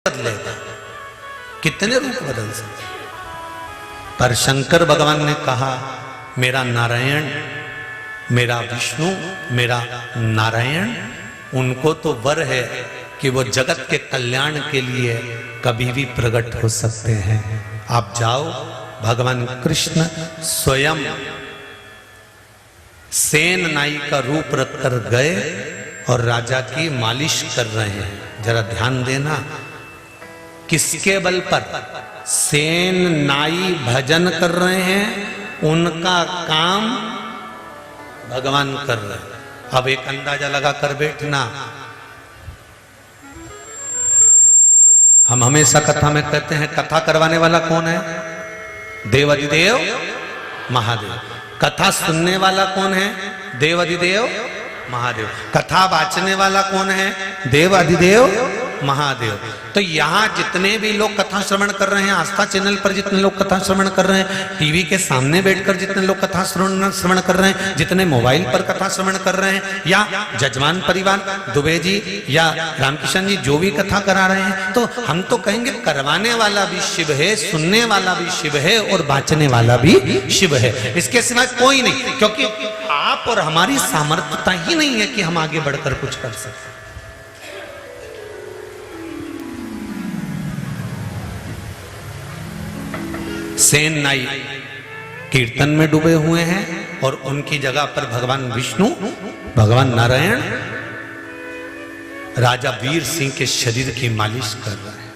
बदलेगा, कितने रूप बदल सकते। पर शंकर भगवान ने कहा मेरा नारायण, मेरा विष्णु, मेरा नारायण, उनको तो वर है कि वो जगत के कल्याण के लिए कभी भी प्रकट हो सकते हैं। आप जाओ, भगवान कृष्ण स्वयं सेन नाई का रूप रखकर गए और राजा की मालिश कर रहे हैं। जरा ध्यान देना, किसके बल पर? सेन नाई भजन कर रहे हैं, उनका काम भगवान कर रहे हैं। अब एक अंदाजा लगा कर बैठना, हम हमेशा कथा में कहते हैं कथा करवाने वाला कौन है? देवाधिदेव महादेव। कथा सुनने वाला कौन है? देवाधिदेव महादेव। कथा वाचने वाला कौन है? देवाधिदेव महादेव। तो यहाँ जितने भी लोग कथा श्रवण कर रहे हैं, आस्था चैनल पर जितने लोग कथा श्रवण कर रहे हैं, टीवी के सामने बैठकर जितने लोग कथा श्रवण कर रहे हैं, जितने मोबाइल पर कथा श्रवण कर रहे हैं, या जजमान परिवार दुबे जी या रामकिशन जी जो भी कथा करा रहे हैं, तो हम तो कहेंगे करवाने वाला भी शिव है, सुनने वाला भी शिव है और बाँचने वाला भी शिव है। इसके सिवाय कोई नहीं, क्योंकि आप और हमारी सामर्थ्यता ही नहीं है कि हम आगे बढ़कर कुछ कर सकते। सेन नाई कीर्तन में डूबे हुए हैं और उनकी जगह पर भगवान विष्णु, भगवान नारायण राजा वीर सिंह के शरीर की मालिश कर रहे हैं।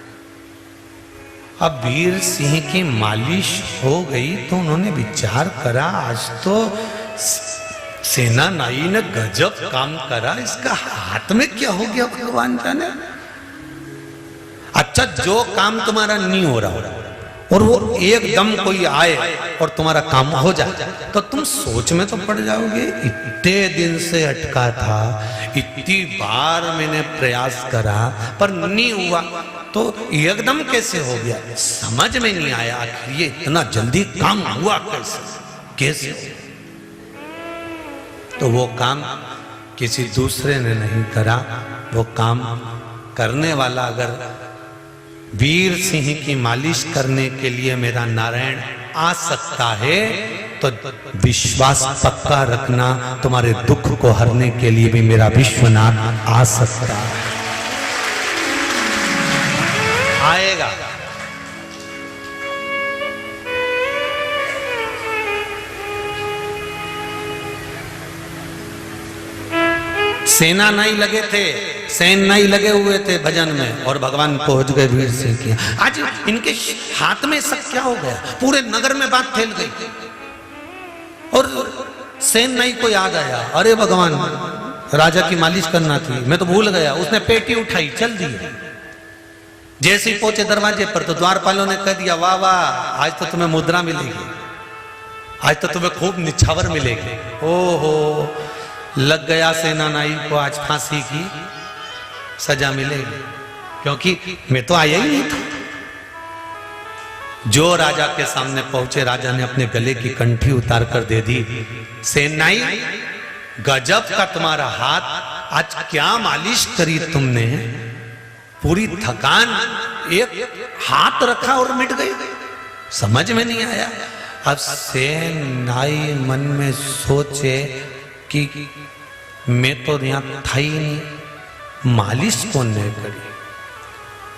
अब वीर सिंह की मालिश हो गई तो उन्होंने विचार करा, आज तो सेना नाई ने गजब काम करा, इसका हाथ में क्या हो गया भगवान जाने। अच्छा, जो काम तुम्हारा नहीं हो रहा और वो एकदम कोई आए और तुम्हारा काम हो जाए तो तुम सोच में तो पड़ जाओगे, इतने दिन से अटका था, इतनी बार मैंने प्रयास करा पर नहीं हुआ, तो एकदम कैसे हो गया? समझ में नहीं आया आखिर ये इतना जल्दी काम हुआ कैसे? तो वो काम किसी दूसरे ने नहीं करा, वो काम करने वाला अगर वीर सिंह की मालिश करने के लिए मेरा नारायण आ सकता है तो विश्वास पक्का रखना, तुम्हारे दुख को हरने के लिए भी मेरा विश्वनाथ आ सकता है, आएगा। सेना नाई लगे थे, सेन नाई लगे हुए थे भजन में और भगवान पहुंच गए वीर सिंह की। आज इनके हाथ में सब क्या हो गया, पूरे नगर में बात फैल गई और सेन नाई को याद आया, अरे भगवान राजा की मालिश करना थी, मैं तो भूल गया। उसने पेटी उठाई, चल दी। जैसे ही पहुंचे दरवाजे पर तो द्वारपालों ने कह दिया, वाह वाह, आज तो तुम्हें मुद्रा मिलेगी, आज तो तुम्हें खूब निछावर मिलेगी। ओहो, लग गया सेना नाई को आज फांसी की सजा मिलेगी, क्योंकि मैं तो आया ही नहीं था। जो राजा के सामने पहुंचे, राजा ने अपने गले की कंठी उतार कर दे दी। सेन नाई, गजब का तुम्हारा हाथ, आज क्या मालिश करी तुमने, पूरी थकान, एक हाथ रखा और मिट गई, समझ में नहीं आया। अब सेन नाई मन में सोचे कि मैं तो यहां था ही नहीं, मालिश कौन ने करी?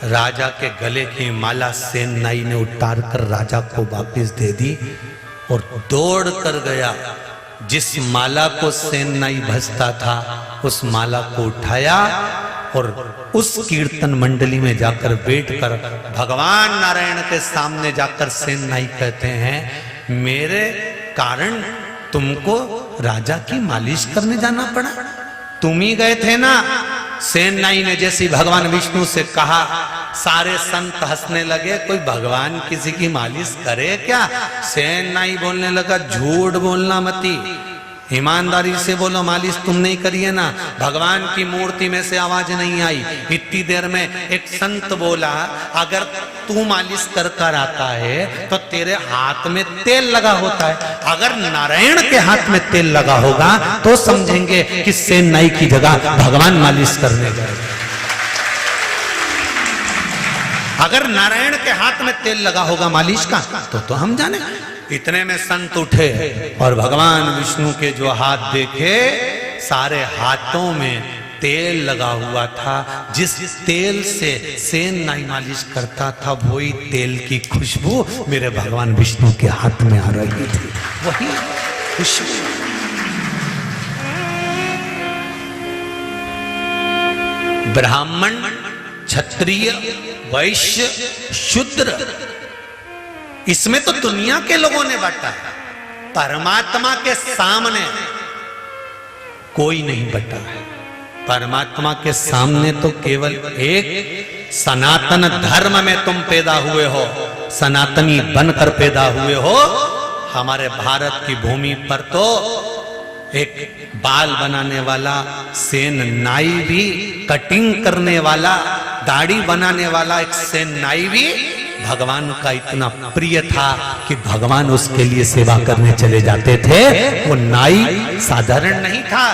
राजा के गले की माला सेन नाई ने उतार कर राजा को वापस दे दी और दौड़ कर गया। जिस माला को सेन नाई भजता था उस माला को उठाया और उस कीर्तन मंडली में जाकर बैठकर भगवान नारायण के सामने जाकर सेन नाई कहते हैं, मेरे कारण तुमको राजा की मालिश करने जाना पड़ा, तुम ही गए थे ना। सेन नाई ने जैसे भगवान विष्णु से कहा, सारे संत हंसने लगे, कोई भगवान किसी की मालिश करे क्या? सेन नाई बोलने लगा, झूठ बोलना मती, ईमानदारी से बोलो, मालिश तुम नहीं करी है ना। भगवान की मूर्ति में से आवाज नहीं आई। इतनी देर में एक संत बोला, अगर तू मालिश कर कर आता है तो तेरे हाथ में तेल लगा होता है, अगर नारायण के हाथ में तेल लगा होगा तो समझेंगे कि सेन नाई की जगह भगवान मालिश करने गए। अगर नारायण के हाथ में तेल लगा होगा मालिश का तो हम जाने। इतने में संत उठे और भगवान विष्णु के जो हाथ देखे, सारे हाथों में तेल लगा हुआ था। जिस तेल से सेन नाई मालिश करता था, वही तेल की खुशबू मेरे भगवान विष्णु के हाथ में आ रही थी, वही खुशबू। ब्राह्मण, क्षत्रिय, वैश्य, शूद्र, इसमें तो दुनिया के लोगों ने बांटा है, परमात्मा के सामने कोई नहीं बटा है। परमात्मा के सामने तो केवल एक सनातन धर्म में तुम पैदा हुए हो, सनातनी बनकर पैदा हुए हो। हमारे भारत की भूमि पर तो एक बाल बनाने वाला, सेन नाई भी, कटिंग करने वाला, दाढ़ी बनाने वाला एक सेन नाई भी भगवान का इतना प्रिय था कि भगवान उसके लिए सेवा करने चले जाते थे। वो नाई साधारण नहीं था।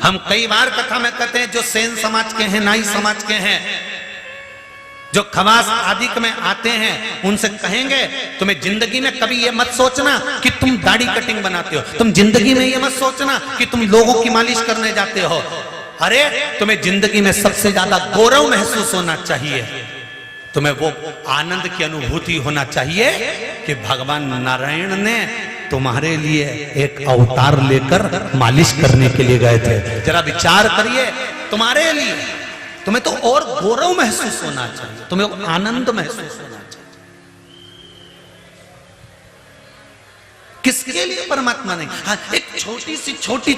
हम कई बार कथा में कहते हैं, जो सेन समाज के हैं, नाई समाज के हैं, जो खवास आदि में आते हैं, उनसे कहेंगे तुम्हें जिंदगी में कभी ये मत सोचना कि तुम दाढ़ी कटिंग बनाते हो, तुम जिंदगी में ये मत सोचना कि तुम लोगों की मालिश करने जाते हो। अरे तुम्हें जिंदगी में सबसे ज्यादा गौरव महसूस होना चाहिए, तुम्हें वो आनंद की अनुभूति होना चाहिए कि भगवान नारायण ने तुम्हारे लिए एक अवतार लेकर मालिश करने के लिए गए थे। जरा विचार करिए, तुम्हारे लिए, तुम्हें तो और गौरव महसूस होना चाहिए, तुम्हें आनंद महसूस होना चाहिए। किसके लिए परमात्मा नहीं? हाँ, एक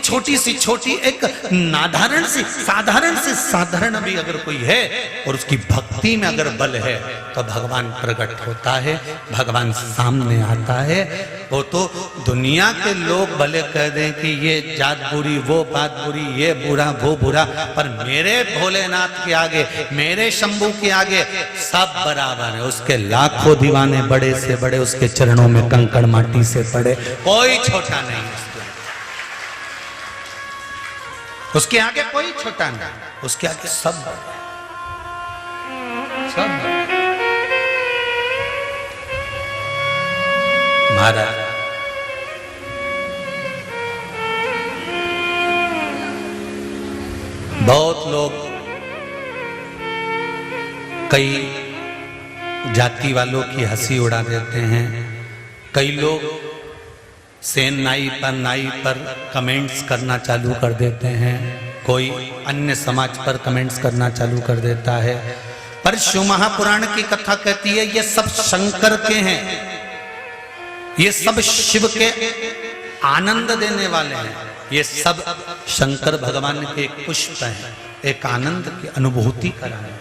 छोटी सी एक नाधारण सी साधारण भी अगर कोई है और उसकी भक्ति में अगर बल है तो भगवान प्रकट होता है, भगवान सामने आता है। वो तो दुनिया के लोग भले कह दें कि ये जात बुरी, वो बात बुरी, ये बुरा, वो बुरा, पर मेरे भोलेनाथ के आगे, मेरे शंभू के आगे सब बराबर है। उसके लाखों दीवाने, बड़े से बड़े, उसके चरणों में कंकड़ माटी से पड़े, कोई छोटा नहीं। उसके आगे कोई छोटा नहीं, उसके आगे सब बड़े, सब बड़े। महाराज बहुत लोग, कई जाति वालों की हंसी उड़ा देते हैं, कई लोग सेन नाई पर कमेंट्स करना चालू कर देते हैं, कोई अन्य समाज पर कमेंट्स करना चालू कर देता है। पर शिव महापुराण की कथा कहती है ये सब शंकर के हैं, ये सब शिव के आनंद देने वाले हैं, ये सब शंकर भगवान के एक पुष्प हैं, एक आनंद की अनुभूति कराने।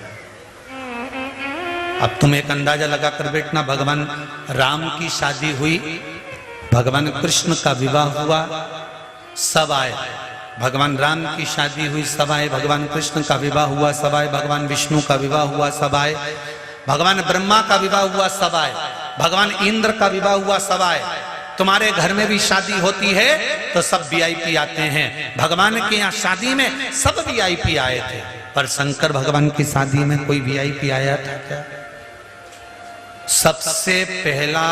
अब तुम एक अंदाजा लगाकर बैठना, भगवान राम की शादी हुई, भगवान कृष्ण का विवाह हुआ, सब आए। भगवान राम की शादी हुई, सब आए। भगवान कृष्ण का विवाह हुआ, सब आए। भगवान विष्णु का विवाह हुआ, सब आए। भगवान ब्रह्मा का विवाह हुआ, सब आए। भगवान इंद्र का विवाह हुआ, सब आए। तुम्हारे घर में भी शादी होती है तो सब वीआईपी आते हैं। भगवान के यहाँ शादी में सब वीआईपी आए थे, पर शंकर भगवान की शादी में कोई वीआईपी आया था क्या? सबसे पहला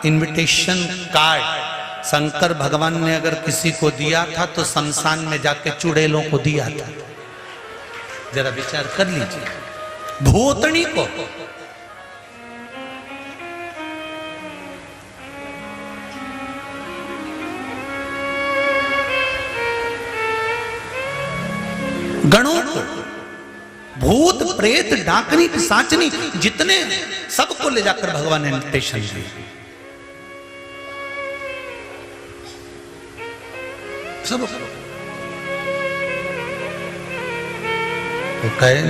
इनविटेशन कार्ड शंकर भगवान ने अगर किसी को दिया था तो शमशान में जाके चुड़ैलों को दिया था। जरा विचार कर लीजिए, भूतनी को। गणों को, भूत प्रेत डाकनी पिशाचनी जितने, सबको ले जाकर भगवान ने इन्विटेशन दिया। सब तो कहे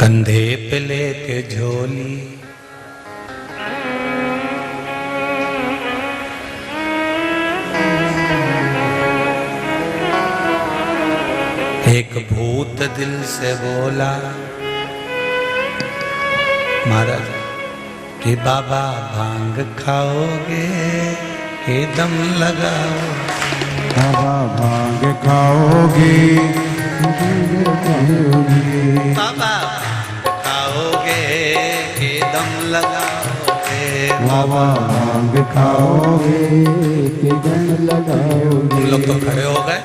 कंधे पे लेके झोली, एक भूत दिल से बोला, महाराज कि बाबा भांग खाओगे कि दम लगाओ, बाबा भांग खाओगे बाबा खाओगे कि दम लगाओगे, बाबा भांग खाओगे कि दम लगाओगे। हम लोग तो खड़े हो गए,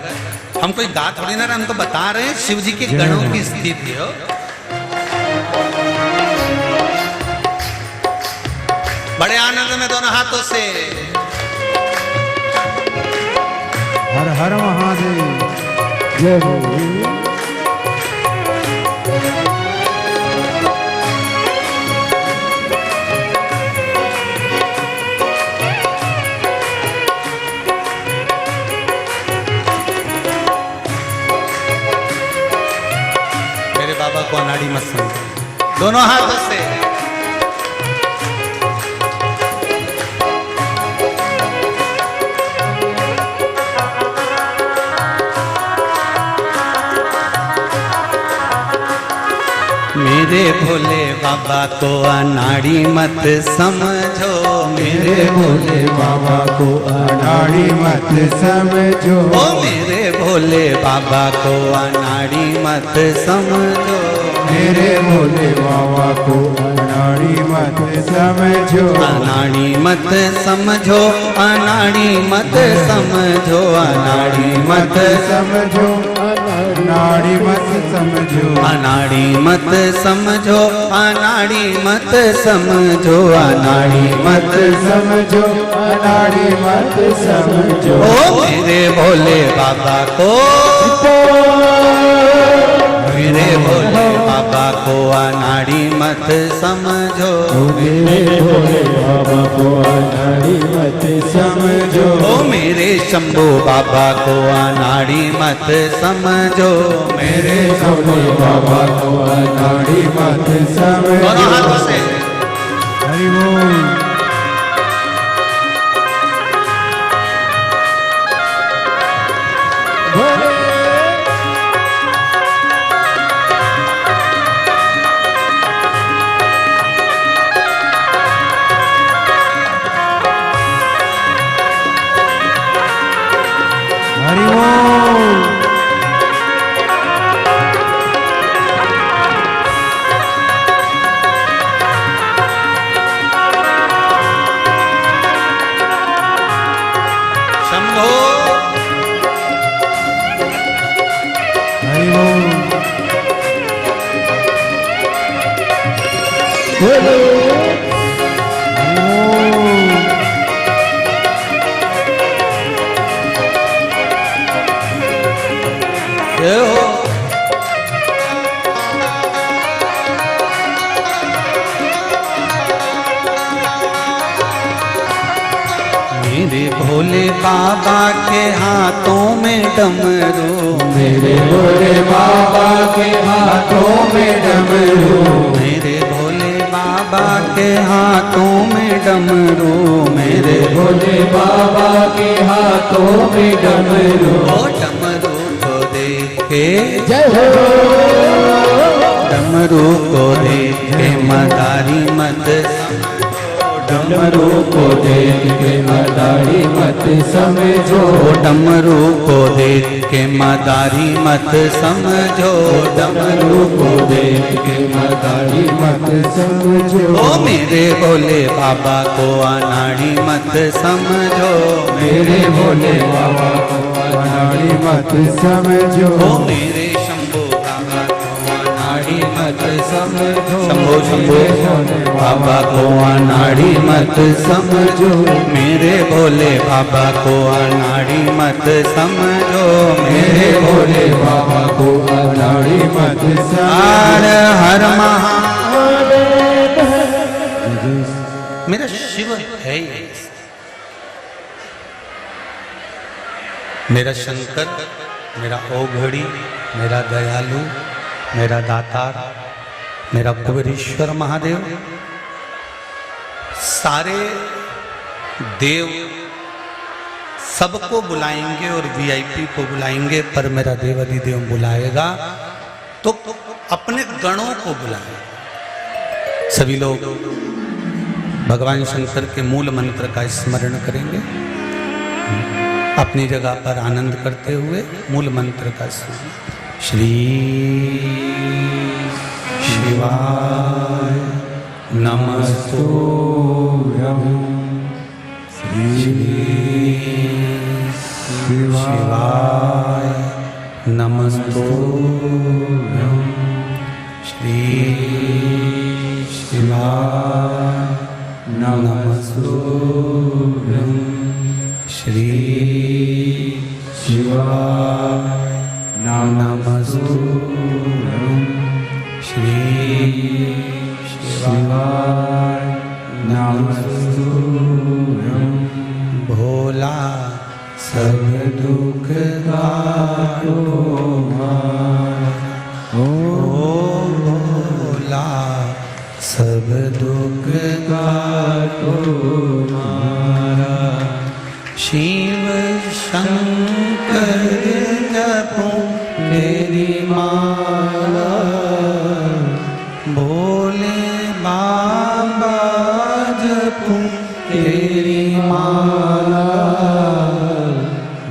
हम कोई गा थोड़ी ना रहे, हम तो बता रहे हैं शिव जी के गणों की स्थिति हो। बड़े आनंद में दोनों हाथों से हर हर महादेव जय हो। मेरे बाबा को अनाड़ी मत समझो, दोनों हाथों से मेरे भोले बाबा को अनाड़ी मत समझो, मेरे भोले बाबा को अनाड़ी मत समझो, ओ मेरे भोले बाबा को अनाड़ी मत समझो, मेरे भोले बाबा को अनाड़ी मत समझो, अनाड़ी मत समझो, अनाड़ी मत समझो, अनाड़ी मत समझो, अनाड़ी मत समझो, अनाड़ी मत समझो, अनाड़ी मत समझो, अनाड़ी मत समझो, अनाड़ी मत समझो। ओ मेरे भोले बाबा को, मेरे भोले बाबा को अनाड़ी मत समझो, मेरे भोले बाबा को अनाड़ी मत समझो, ओ मेरे शंभू बाबा को अनाड़ी मत समझो, मेरे भोले बाबा को अनाड़ी मत समझो। दोनों हाथों से हरि बोल। हरि बोल। शंभो हरि बोल। बोलो। हरि बोल। जय हो। मेरे भोले बाबा के हाथों में डमरू, मेरे भोले बाबा के हाथों में डमरू, मेरे भोले बाबा के हाथों में डमरू, मेरे भोले बाबा के हाथों में डमरू। ओ डमरू को देख के, जय हो। डमरू को देख के मदारी मत, डमरू को देख के मदारी मत समझो, डमरू को देख के मदारी मत समझो, डमरू को देख के मदारी मत समझो, ओ मेरे भोले बाबा को अनाड़ी मत समझो, मेरे भोले बाबा को अनाड़ी मत समझो, ओ मेरे शंभो बाबा को अनाड़ी मत समझो, शंभो शंभो बाबा को अनाड़ी मत समझो, मेरे भोले बाबा को अनाड़ी मत समझो, मेरे भोले बाबा को अनाड़ी मत हर हर समझो। मेरा शिव है ही। मेरा शंकर, मेरा ओघड़ी, मेरा दयालु, मेरा दातार, मेरा कुबेरेश्वर महादेव, सारे देव सबको बुलाएंगे और वीआईपी को बुलाएंगे, पर मेरा देवाधिदेव बुलाएगा तो अपने गणों को बुलाएगा। सभी लोग भगवान शंकर के मूल मंत्र का स्मरण करेंगे। अपनी जगह पर आनंद करते हुए मूल मंत्र का स्मरण। श्री शिवाय नमस्तुभ्यं। श्री शिवाय नमस्तुभ्यं। श्री शिवाय नमस्तुभ्यं। श्री शिवाय नमस्तुभ्यं। श्री शिवाय नमस्तुभ्यं। भोला सब दुख काटो ओ भोला सब दुख काटो मारा। शिव शंकर जपूं तेरी माला। भोले बाबा जपूं तेरी माला।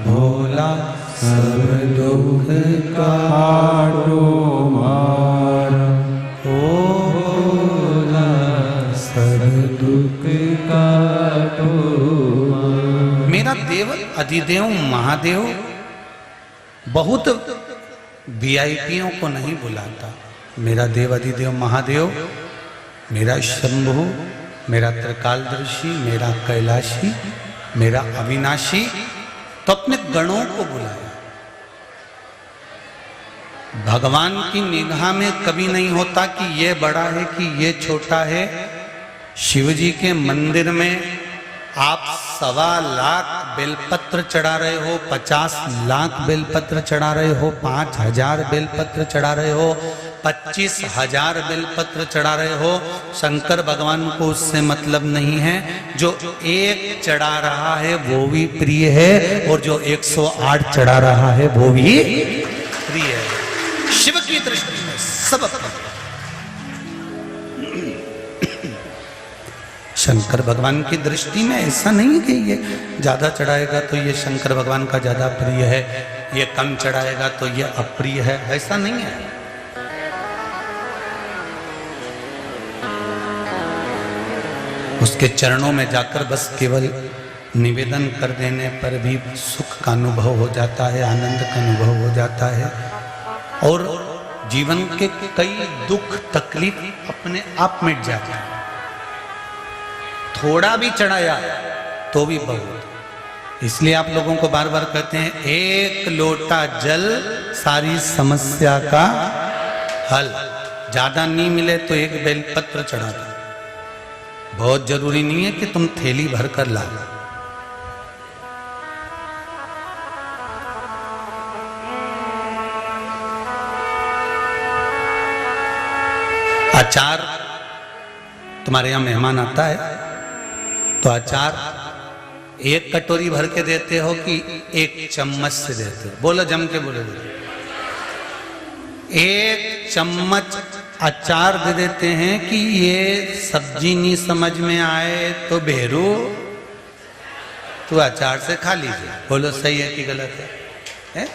भोला सब दुख काटो मारा। ओ भोला सब दुख काटो मारा। मेरा देव अधिदेव महादेव बहुत वीआईपियों को नहीं बुलाता। मेरा देव अधिदेव महादेव, मेरा शंभु, मेरा त्रिकालदर्शी, मेरा कैलाशी, मेरा अविनाशी, तो अपने गणों को बुलाया। भगवान की निगाह में कभी नहीं होता कि ये बड़ा है कि ये छोटा है। शिव जी के मंदिर में आप 1.25 लाख बेलपत्र चढ़ा रहे हो, 50 लाख बेलपत्र चढ़ा रहे हो, 5000 बेलपत्र चढ़ा रहे हो, 25,000 बेलपत्र चढ़ा रहे हो, शंकर भगवान को उससे मतलब नहीं है। जो एक चढ़ा रहा है वो भी प्रिय है, और जो 108 चढ़ा रहा है वो भी प्रिय है। शिव की दृष्टि में सब प्रिय। शंकर भगवान की दृष्टि में ऐसा नहीं कि ये ज्यादा चढ़ाएगा तो ये शंकर भगवान का ज्यादा प्रिय है, ये कम चढ़ाएगा तो ये अप्रिय है, ऐसा नहीं है। उसके चरणों में जाकर बस केवल निवेदन कर देने पर भी सुख का अनुभव हो जाता है, आनंद का अनुभव हो जाता है, और जीवन के कई दुख तकलीफ अपने आप मिट जाते हैं। थोड़ा भी चढ़ाया तो भी बहुत। इसलिए आप लोगों को बार बार कहते हैं, एक लोटा जल सारी समस्या का हल। ज्यादा नहीं मिले तो एक बेलपत्र चढ़ा दो। बहुत जरूरी नहीं है कि तुम थैली भर कर ला। अचार, तुम्हारे यहां मेहमान आता है तो अचार एक कटोरी भर के देते हो कि एक चम्मच से देते हो? बोलो, जम के बोलो। एक चम्मच अचार दे देते हैं कि ये सब्जी नहीं समझ में आए तो बेरू तो अचार से खा लीजिए। बोलो, सही है कि गलत है?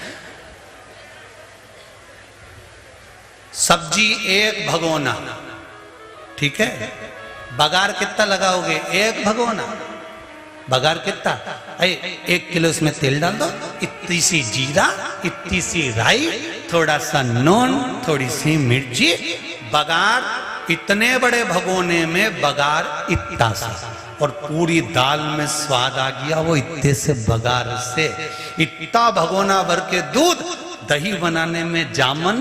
सब्जी एक भगोना, ठीक है। बघार कितना लगाओगे? एक भगोना। बघार कितना? 1 किलो इसमें तेल डाल दो, इतनी सी जीरा, इतनी सी राई, थोड़ा सा नून, थोड़ी सी मिर्ची। बघार इतने बड़े भगोने में बघार इतना सा, और पूरी दाल में स्वाद आ गया वो इतने से बघार से। इतना भगोना भर के दूध, दही बनाने में जामन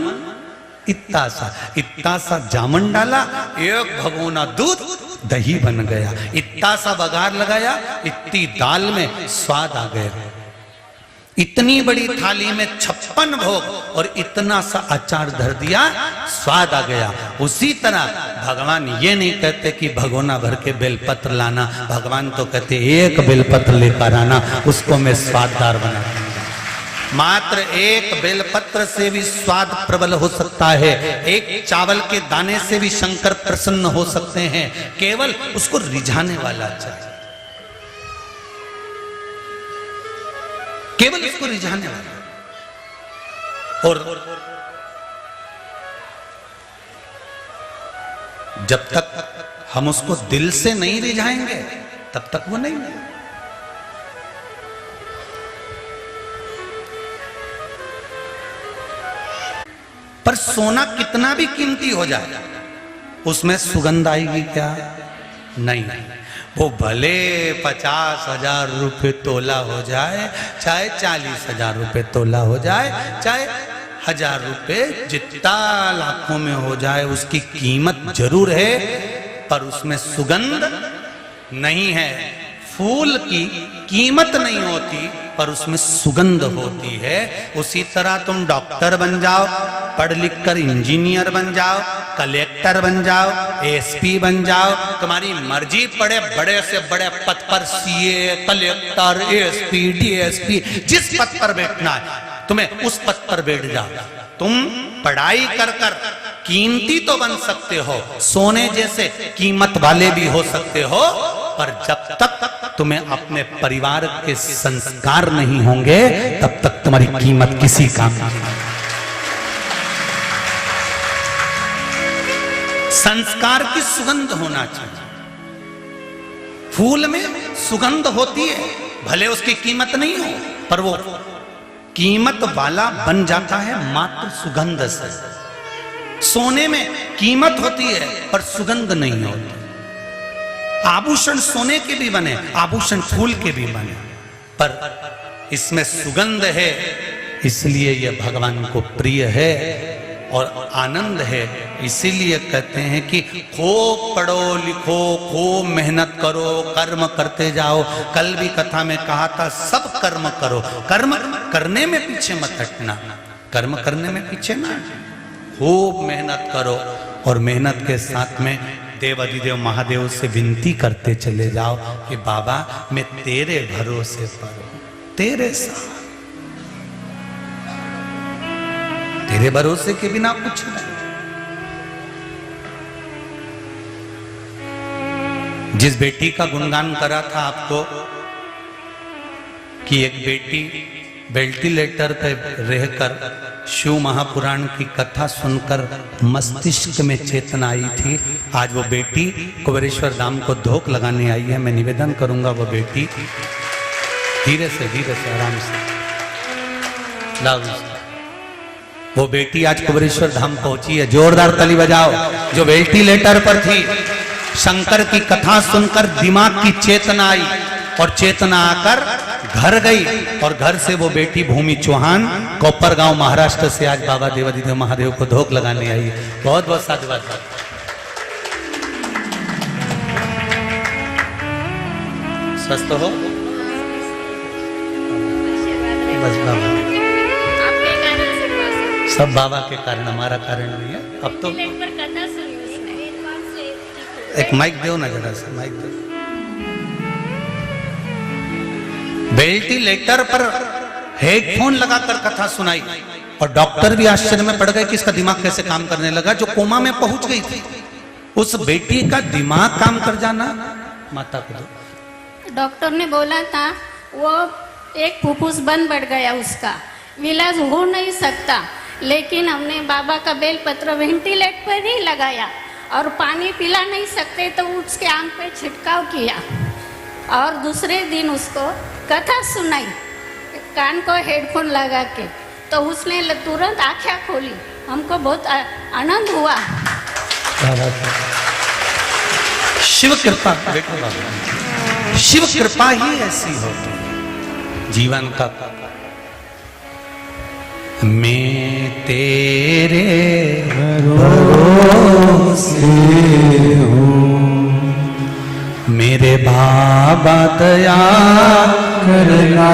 इतना सा जामन डाला, एक भगोना दूध, दही बन गया। इतना सा बघार लगाया, इतनी दाल में स्वाद आ गया। इतनी बड़ी थाली में 56 भोग और इतना सा अचार धर दिया, स्वाद आ गया। उसी तरह भगवान ये नहीं कहते कि भगोना भर के बेलपत्र लाना, भगवान तो कहते एक बेलपत्र लेकर आना, उसको मैं स्वाददार बना दूंगा। मात्र एक बेलपत्र से भी स्वाद प्रबल हो सकता है, एक चावल के दाने से भी शंकर प्रसन्न हो सकते हैं। केवल उसको रिझाने वाला चाहिए, केवल उसको रिझाने वाला। और जब तक हम उसको दिल से नहीं रिझाएंगे तब तक वो नहीं मिलेगा। पर सोना कितना भी कीमती हो जाए उसमें सुगंध आएगी क्या? नहीं। वो भले 50,000 रुपये तोला हो जाए, चाहे 40,000 रुपये तोला हो जाए, चाहे 1,000 रुपये जितना लाखों में हो जाए, उसकी कीमत जरूर है पर उसमें सुगंध नहीं है। फूल की कीमत नहीं होती पर उसमें सुगंध होती है। उसी तरह तुम डॉक्टर बन जाओ, पढ़ लिख कर इंजीनियर बन जाओ, कलेक्टर बन जाओ, एसपी बन जाओ, तुम्हारी मर्जी, पड़े बड़े से बड़े पद पर, सीए, कलेक्टर, एसपी, डीएसपी, जिस पद पर बैठना है तुम्हें उस पद पर बैठ जाओ। तुम पढ़ाई कर कर कीमती तो बन सकते हो, सोने जैसे कीमत वाले भी हो सकते हो, पर जब तक तुम्हें अपने परिवार के संस्कार नहीं होंगे तब तक तुम्हारी कीमत किसी काम नहीं। संस्कार की सुगंध होना चाहिए। फूल में सुगंध होती है, भले उसकी कीमत नहीं हो, पर वो कीमत वाला बन जाता है मात्र सुगंध से। सोने में कीमत होती है पर सुगंध नहीं होती। आभूषण सोने के भी बने, आभूषण फूल के भी बने, पर इसमें सुगंध है, इसलिए यह भगवान को प्रिय है और आनंद है। इसीलिए कहते हैं कि खूब पढ़ो लिखो, खूब मेहनत करो, कर्म करते जाओ। कल भी कथा में कहा था सब कर्म करो, कर्म करने में पीछे मत हटना, कर्म करने में पीछे ना, खूब मेहनत करो। और मेहनत के साथ में देव अधिदेव महादेव से विनती करते चले जाओ कि बाबा मैं तेरे भरोसे पर हूं, तेरे साथ, तेरे भरोसे के बिना कुछ नहीं। जिस बेटी का गुणगान करा था आपको कि एक बेटी वेंटिलेटर पे रहकर शिव महापुराण की कथा सुनकर मस्तिष्क में चेतना आई थी, आज वो बेटी कुबेरेश्वर धाम को धोख लगाने आई है। मैं निवेदन करूंगा वो बेटी धीरे से आराम से लाओ। वो बेटी आज कुबेरेश्वर धाम पहुंची है, जोरदार ताली बजाओ। जो वेंटिलेटर पर थी, शंकर की कथा सुनकर दिमाग की चेतना आई और चेतना आकर घर गई, और घर से वो बेटी भूमि चौहान कोपरगांव महाराष्ट्र से आज बाबा देवाधिदेव महादेव को धोख लगाने आई है। बहुत बहुत साधुवाद। स्वस्थ हो बस बाबा, सब बाबा के कारण, हमारा कारण नहीं है। अब तो एक माइक दो ना, जरा सा माइक दो। वेंटिलेटर पर हेडफोन लगाकर कथा सुनाई और डॉक्टर भी आश्चर्य में पड़ गए कि इसका दिमाग कैसे काम करने लगा। जो कोमा में पहुंच गई थी, उस बेटी का दिमाग काम कर जाना, माता को डॉक्टर ने बोला था वो एक फुफ्फुस बंद बढ़ गया, उसका इलाज हो नहीं सकता। लेकिन हमने बाबा का बेलपत्र वेंटिलेटर पर ही लगाया और पानी पिला नहीं सकते तो उसके आंख पे छिड़काव किया और दूसरे दिन उसको कथा सुनाई कान को हेडफोन लगा के, तो उसने तुरंत आँखें खोली। हमको बहुत आनंद हुआ। शिव कृपा, देखो बाबा, शिव कृपा ही ऐसी होती है जीवन का। मैं तेरे भरोसे हूँ, मेरे बाबा दया करना,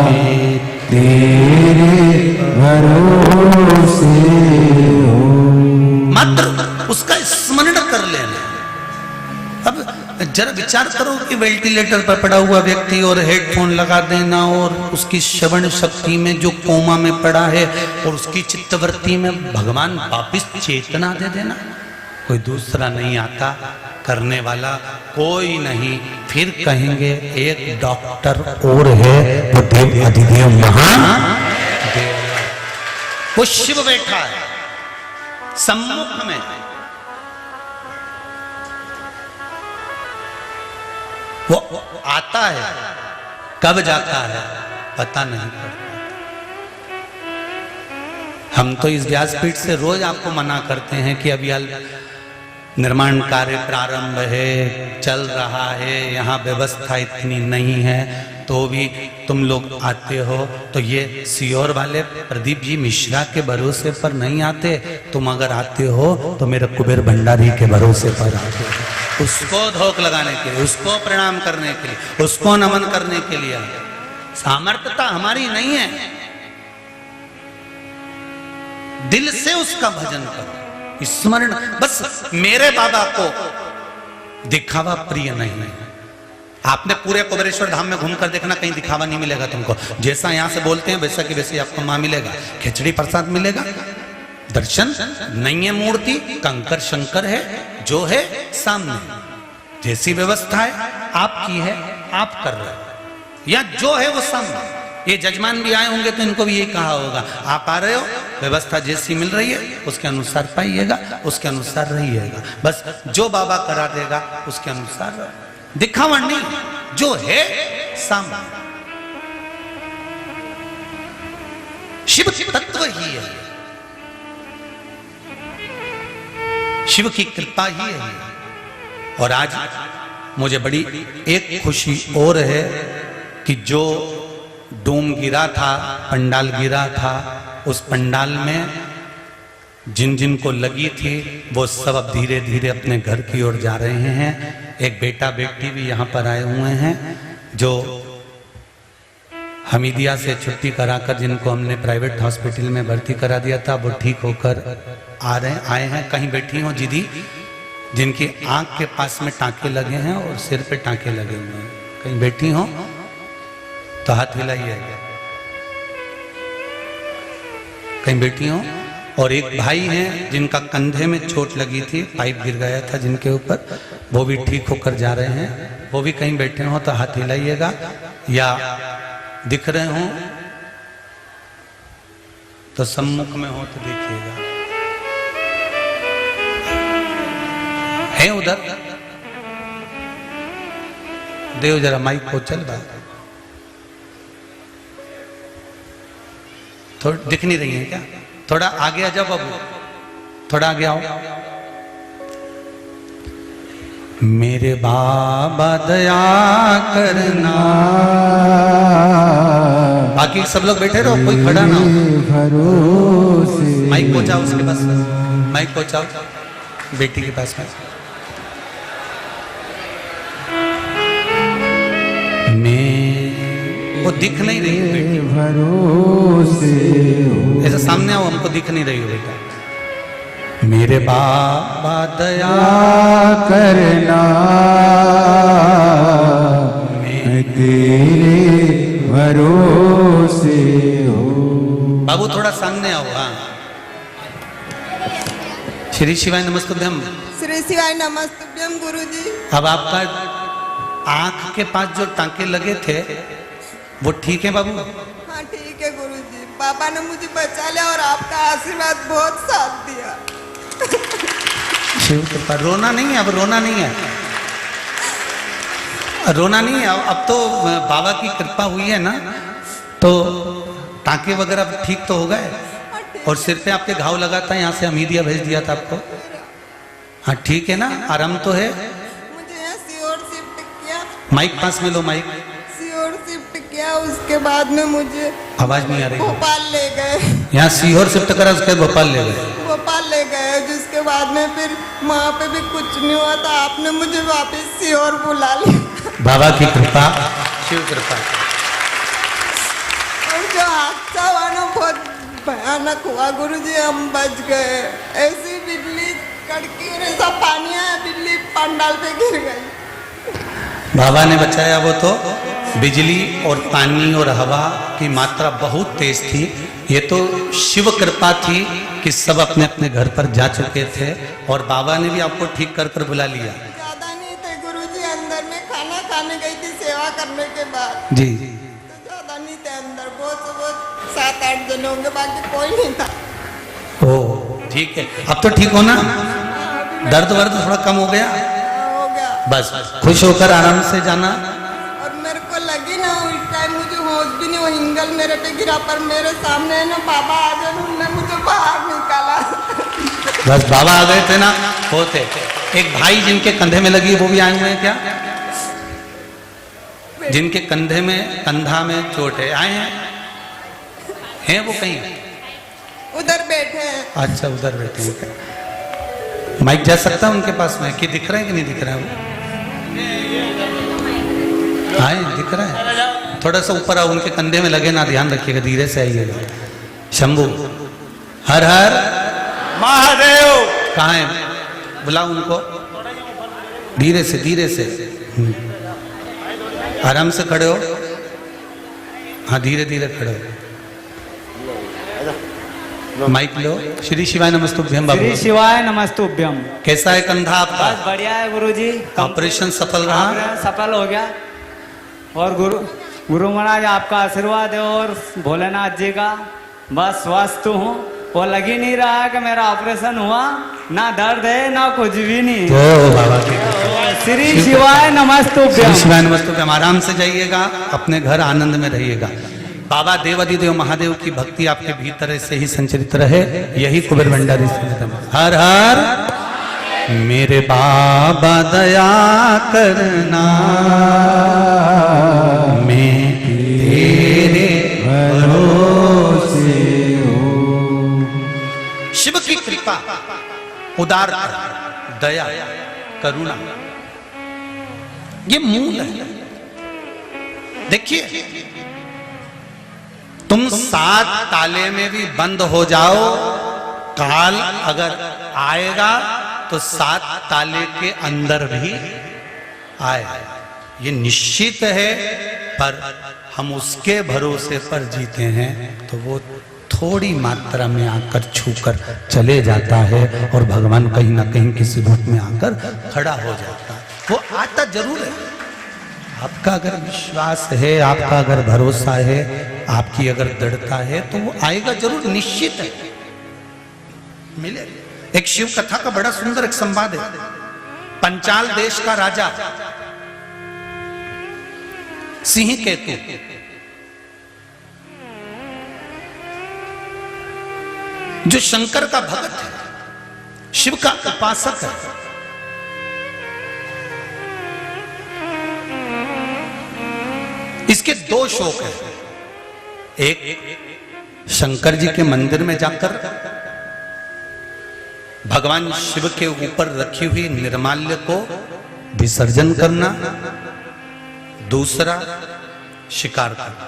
मैं तेरे भरोसे हूँ। मात्र उसका स्मरण कर लेना। अब जरा विचार करो कि वेंटिलेटर पर पड़ा हुआ व्यक्ति और हेडफोन लगा देना और उसकी श्रवण शक्ति में जो कोमा में पड़ा है और उसकी चित्तवृत्ति में भगवान वापिस चेतना दे देना, कोई दूसरा नहीं आता करने वाला, कोई नहीं। फिर कहेंगे एक डॉक्टर और है, वो देव अधिदेव महादेव, वो शिव बैठा है सम्मुख में। वो आता है, कब जाता है पता नहीं पड़ता। हम तो इस व्यासपीठ से रोज आपको मना करते हैं कि अभी निर्माण कार्य प्रारंभ है, चल रहा है, यहाँ व्यवस्था इतनी नहीं है, तो भी तुम लोग आते हो। तो ये सीहोर वाले प्रदीप जी मिश्रा के भरोसे पर नहीं आते, तुम अगर आते हो तो मेरे कुबेर भंडारी के भरोसे पर आते हो, उसको धोख लगाने के लिए, उसको प्रणाम करने के लिए, उसको नमन करने के लिए। सामर्थ्यता हमारी नहीं है, दिल से उसका भजन करो, स्मरण। बस मेरे बाबा को दिखावा प्रिय नहीं है। आपने पूरे कुबेरेश्वर धाम में घूमकर देखना, कहीं दिखावा नहीं मिलेगा तुमको। जैसा यहां से बोलते हैं वैसा कि वैसे आपको वहां मिलेगा, खिचड़ी प्रसाद मिलेगा, दर्शन नहीं है, मूर्ति कंकर शंकर है, जो है सामने, जैसी व्यवस्था है आपकी है, आप कर रहे हो, या जो है वो सामने। ये जजमान भी आए होंगे तो इनको भी यही कहा होगा, आप आ रहे हो, व्यवस्था जैसी मिल रही है उसके अनुसार पाइएगा, उसके अनुसार रहिएगा। बस जो बाबा करा देगा उसके अनुसार, दिखावा नहीं, जो है सामने। शिव तत्व ही है, शिव की कृपा ही है। और आज मुझे बड़ी एक खुशी और है कि जो डोम गिरा था, पंडाल गिरा था, उस पंडाल में जिन जिन को लगी थी वो सब अब धीरे धीरे अपने घर की ओर जा रहे हैं। एक बेटा बेटी भी यहाँ पर आए हुए हैं जो हमीदिया से छुट्टी कराकर, जिनको हमने प्राइवेट हॉस्पिटल में भर्ती करा दिया था, वो ठीक होकर आए हैं। कहीं बैठी हो दीदी जिनकी आंख के पास में टांके लगे हैं और सिर पे टांके लगे हुए हैं, कहीं बैठी हो तो हाथ हिलाइए। कहीं बैठी हो। और एक भाई हैं जिनका कंधे में चोट लगी थी, पाइप गिर गया था जिनके ऊपर, वो भी ठीक होकर जा रहे हैं। वो भी कहीं बैठे हो तो हाथ हिलाइएगा, या दिख रहे हो तो सम्मुख में हो तो देखिएगा। है उधर देव जरा माइक को चल रहा, थोड़ा दिख नहीं रही है क्या? थोड़ा आगे आ जाओ बाबू, थोड़ा आगे आओ। मेरे बाबा दया करना, बाकी सब लोग बैठे रहो, कोई खड़ा ना हो। माइक को जाओ, उसके पास माइक को जाओ, बेटी के पास में। वो दिख नहीं रही बेटी, भरोसे ऐसा सामने आओ, हमको दिख नहीं रही हो बेटा। मेरे बाबा दया करना, मैं तेरे भरोसे हो। बाबू थोड़ा सामने आओ। हाँ, श्री शिवाय नमस्तुभ्यम। श्री शिवाय नमस्तुभ्यम गुरुजी। अब आपका आंख के पास जो टांके लगे थे वो ठीक है बाबू? हाँ ठीक है गुरुजी, पापा ने मुझे बचा लिया और आपका आशीर्वाद बहुत साथ दिया। शिव कृपा। रोना नहीं है, अब रोना नहीं है, रोना नहीं है। अब तो बाबा की कृपा हुई है ना, तो टांके वगैरह ठीक तो हो गए। और सिर पे आपके घाव लगा था, यहाँ से हमीदिया भेज दिया था आपको। हाँ ठीक है ना, आराम तो है। मुझे यहाँ सीहोर शिफ्ट किया। माइक पास में लो, माइक। सीहोर शिफ्ट किया, उसके बाद में मुझे आवाज नहीं आ रही। भोपाल ले गए। यहाँ सीहोर शिफ्ट करा, उसके बाद भोपाल ले गए। भोपाल ले गए, जिसके बाद में फिर वहाँ पे भी कुछ नहीं हुआ था, आपने मुझे वापस सीहोर बुला लिया। बाबा की कृपा, शिव कृपा। और जो हादसा हुआ ना बहुत भयानक हुआ गुरुजी, हम बच गए। ऐसी बिजली कड़की और ऐसा पानी आया, बिजली पंडाल पे गिर गई। बाबा ने बचाया वो तो बिजली और पानी और हवा की मात्रा बहुत तेज थी। ये तो शिव कृपा थी कि सब अपने अपने घर पर जा चुके थे और बाबा ने भी आपको ठीक कर बुला लिया। ज्यादा नहीं थे गुरुजी, अंदर में खाना खाने गई थी सेवा करने के बाद। जी तो ज्यादा नहीं थे अंदर, बहुत 7-8 जन होंगे, बाकी कोई नहीं था। ओ ठीक है, अब तो ठीक हो ना? दर्द वर्द थोड़ा कम हो गया? हो गया। बस खुश होकर आराम से जाना। और मेरे को लगी ना उस टाइम, मुझे होश भी नहीं, वो हिंगल मेरे पे गिरा, पर मेरे सामने है ना बाबा आ गए, उन्होंने मुझे बाहर निकाला। बस बाबा आ गए थे ना, होते। एक भाई जिनके कंधे में लगी वो भी आए हुए हैं क्या? जिनके कंधे में कंधा में चोट है, आए हैं वो कहीं? उधर बैठे हैं। अच्छा उधर बैठे हैं क्या? माइक जा सकता है उनके पास में कि दिख रहा है कि नहीं दिख रहा है? वो आए दिख रहा है? थोड़ा सा ऊपर आओ, उनके कंधे में लगे ना, ध्यान रखिएगा, धीरे से आइएगा। शंभू हर हर महादेव। कहाँ है? बुलाओ उनको, धीरे से आराम से खड़े हो। हाँ धीरे धीरे खड़े हो। माइक लो। श्री शिवाय नमस्तुभ्यम बाबू। श्री शिवाय नमस्तुभ्यम। कैसा है कंधा आपका? बस बढ़िया है गुरुजी। ऑपरेशन सफल रहा? सफल हो गया। और गुरु महाराज आपका आशीर्वाद है और भोलेनाथ जी का, बस स्वस्थ हूँ। वो लग ही नहीं रहा है कि मेरा ऑपरेशन हुआ, ना दर्द है ना कुछ भी नहीं। ओ बाबा के श्री शिवाय नमस्तुभ्यम। श्री शिवाय नमस्तुभ्यम। आराम से जाइएगा, अपने घर आनंद में रहिएगा। बाबा देवादिदेव महादेव की भक्ति आपके भीतर से ही संचरित रहे, यही कुबेर भंडारी से। हर हर मेरे बाबा दया करना, मैं तेरे भरोसे हूँ। शिव की कृपा, उदार दया करुणा, ये मूल है। देखिए तुम 7 ताले में भी बंद हो जाओ, काल अगर आएगा तो 7 ताले के अंदर भी आए, ये निश्चित है। पर हम उसके भरोसे पर जीते हैं तो वो थोड़ी मात्रा में आकर छूकर चले जाता है और भगवान कहीं ना कहीं किसी रूप में आकर खड़ा हो जाता है। वो आता जरूर है। आपका अगर विश्वास है, आपका अगर भरोसा है, आपकी अगर दृढ़ता है तो वो आएगा जरूर, निश्चित है मिले। एक शिव कथा का बड़ा सुंदर एक संवाद है। पंचाल देश का राजा सिंह केतु जो शंकर का भक्त है, शिव का उपासक है, इसके 2 शौक हैं। एक शंकर जी के मंदिर में जाकर भगवान शिव के ऊपर रखी हुई निर्माल्य को विसर्जन करना, दूसरा शिकार करना।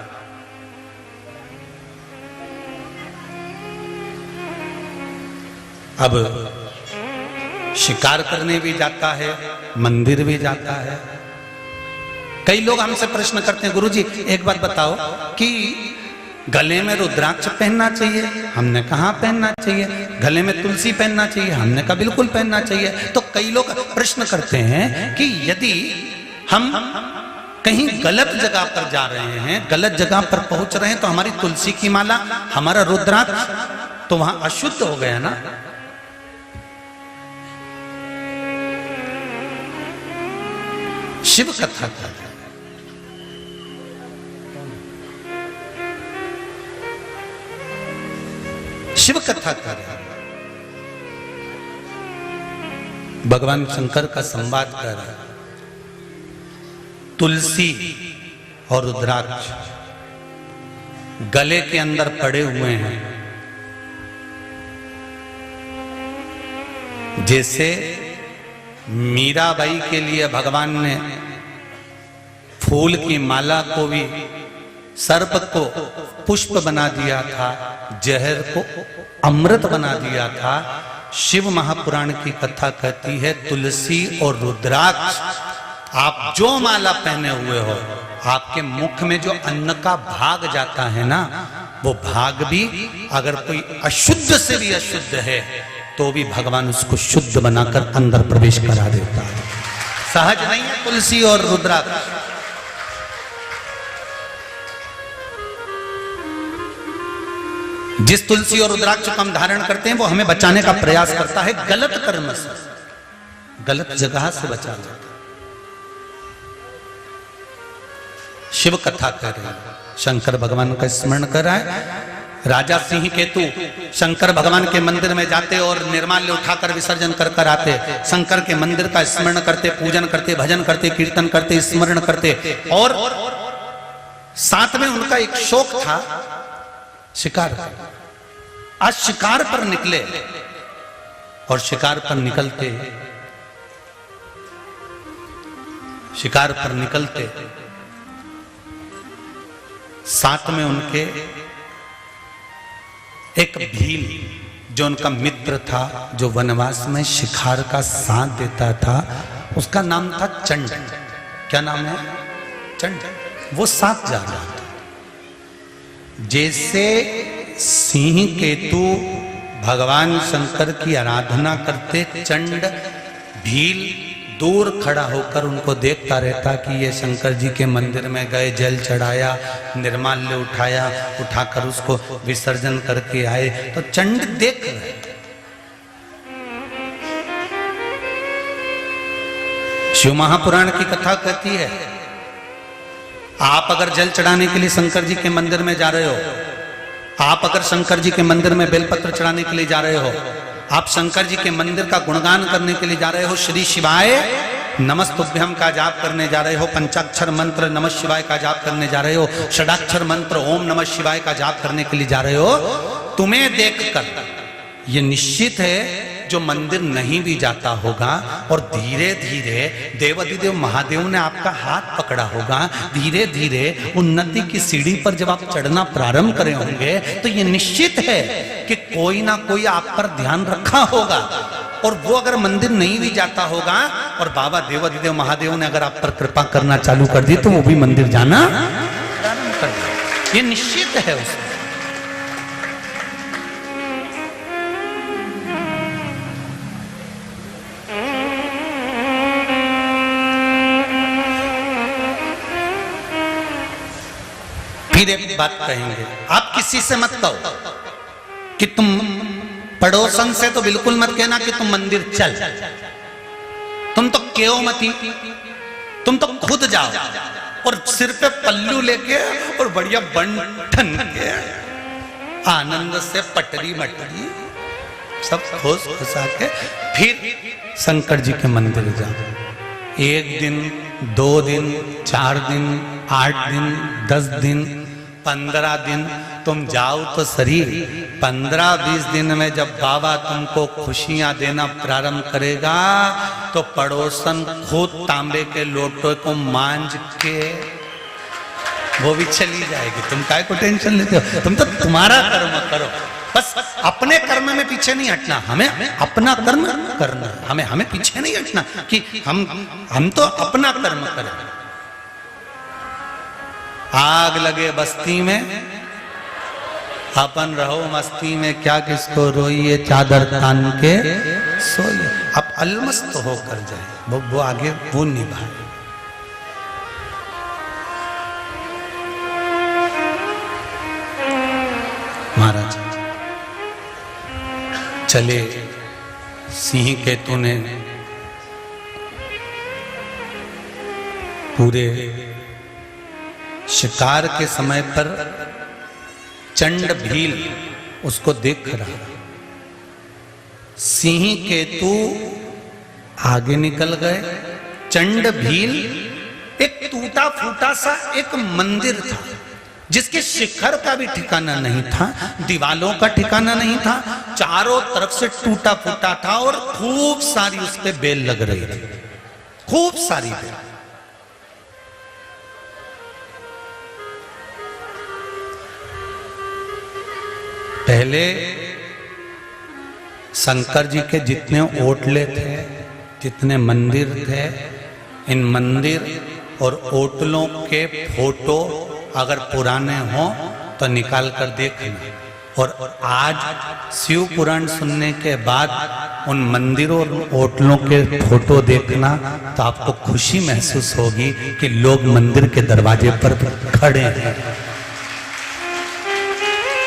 अब शिकार करने भी जाता है, मंदिर भी जाता है। कई लोग हमसे प्रश्न करते हैं, गुरुजी एक बात बताओ कि गले में रुद्राक्ष पहनना चाहिए? हमने कहा पहनना चाहिए। गले में तुलसी पहनना चाहिए? हमने कहा बिल्कुल पहनना चाहिए। तो कई लोग प्रश्न करते हैं कि यदि हम कहीं गलत जगह पर जा रहे हैं, गलत जगह पर पहुंच रहे हैं, तो हमारी तुलसी की माला, हमारा रुद्राक्ष तो वहां अशुद्ध हो गया ना। शिव कथा का शिव कथा कर भगवान शंकर का संवाद कर तुलसी और रुद्राक्ष गले के अंदर पड़े हुए हैं। जैसे मीराबाई के लिए भगवान ने फूल की माला को भी, सर्प को पुष्प बना दिया था, जहर को अमृत बना दिया था। शिव महापुराण की कथा कहती है तुलसी और रुद्राक्ष आप जो माला पहने हुए हो, आपके मुख में जो अन्न का भाग जाता है ना, वो भाग भी अगर कोई अशुद्ध से भी अशुद्ध है तो भी भगवान उसको शुद्ध बनाकर अंदर प्रवेश करा देता है। सहज नहीं है तुलसी और रुद्राक्ष। जिस तुलसी और रुद्राक्ष को हम धारण करते हैं वो हमें बचाने का प्रयास करता है गलत कर्म से, गलत जगह से बचा लेता है। शिव कथा कर रहे हैं, शंकर भगवान का स्मरण कर रहा है। राजा सिंह केतु शंकर भगवान के मंदिर में जाते और निर्माल्य उठाकर विसर्जन कर कर आते, शंकर के मंदिर का स्मरण करते, पूजन करते, भजन करते, कीर्तन करते, स्मरण करते, और साथ में उनका एक शौक था शिकार। आज शिकार पर निकले और शिकार पर निकलते साथ में उनके एक भील जो उनका मित्र था, जो वनवास में शिकार का साथ देता था, उसका नाम था चंड। क्या नाम है? चंड। वो साथ जा रहा था। जैसे सिंह केतु भगवान शंकर की आराधना करते, चंड भील दूर खड़ा होकर उनको देखता रहता कि ये शंकर जी के मंदिर में गए, जल चढ़ाया, निर्माल्य उठाया, उठाकर उसको विसर्जन करके आए। तो चंड देख रहे। शिव महापुराण की कथा कहती है, आप अगर जल चढ़ाने के लिए शंकर जी के मंदिर में जा रहे हो, आप अगर शंकर जी के मंदिर में बेलपत्र चढ़ाने के लिए जा रहे हो, आप शंकर जी के मंदिर का गुणगान करने के लिए जा रहे हो, श्री शिवाय नमस्तुभ्यम का जाप करने जा रहे हो, पंचाक्षर मंत्र नमः शिवाय का जाप करने जा रहे हो, षडाक्षर मंत्र ओम नमः शिवाय का जाप करने के लिए जा रहे हो, तुम्हें देखकर ये निश्चित है जो मंदिर नहीं भी जाता होगा और धीरे धीरे देवाधिदेव महादेव ने आपका हाथ पकड़ा होगा, धीरे धीरे उन्नति की सीढ़ी पर जब आप चढ़ना प्रारंभ करे होंगे, तो ये निश्चित है कि कोई ना कोई आप पर ध्यान रखा होगा। और वो अगर मंदिर नहीं भी जाता होगा और बाबा देवाधिदेव महादेव ने अगर आप पर कृपा करना चालू कर दी, तो वो भी मंदिर जाना प्रारंभ कर दिया। ये निश्चित है उसमें। फिर एक बात कहेंगे, आप किसी से मत कहो कि तुम, पड़ोसन से तो बिल्कुल मत कहना कि तुम मंदिर चल, तुम तो क्यों मती, तुम तो खुद जाओ और सिर पे पल्लू लेके और बढ़िया बन ठन के आनंद से पटरी मटरी सब खोस खोसा के फिर शंकर जी के मंदिर जाओ। 1 दिन 2 दिन 4 दिन 8 दिन 10 दिन 15 दिन तुम जाओ तो शरीर 15-20 दिन में जब बाबा तुमको खुशियां देना प्रारंभ करेगा, तो पड़ोसन खुद तांबे के लोटो को मांझ के वो भी चली जाएगी। तुम काय को टेंशन लेते हो? तुम तो तुम्हारा कर्म करो, बस अपने कर्म में पीछे नहीं हटना, हमें अपना कर्म करना, हमें पीछे नहीं हटना कि हम तो अपना कर्म करें। आग लगे बस्ती में अपन रहो मस्ती में, क्या किसको रोइए चादर तान के सोइए। अब अलमस्त होकर जाए, वो आगे वो निभाए। महाराज चले, सिंह केतु ने पूरे शिकार के समय पर चंड भील उसको देख रहा। सिंह केतु आगे निकल गए, चंड भील एक टूटा फूटा सा एक मंदिर था जिसके शिखर का भी ठिकाना नहीं था, दीवालों का ठिकाना नहीं था, चारों तरफ से टूटा फूटा था और खूब सारी उस पे बेल लग रही थी, खूब सारी बेल। पहले शंकर जी के जितने ओटले थे, जितने मंदिर थे, इन मंदिर और होटलों के फोटो अगर पुराने हों तो निकाल कर देखना, और आज शिव पुराण सुनने के बाद उन मंदिरों और होटलों के फोटो देखना तो आपको खुशी महसूस होगी कि लोग मंदिर के दरवाजे पर खड़े हैं।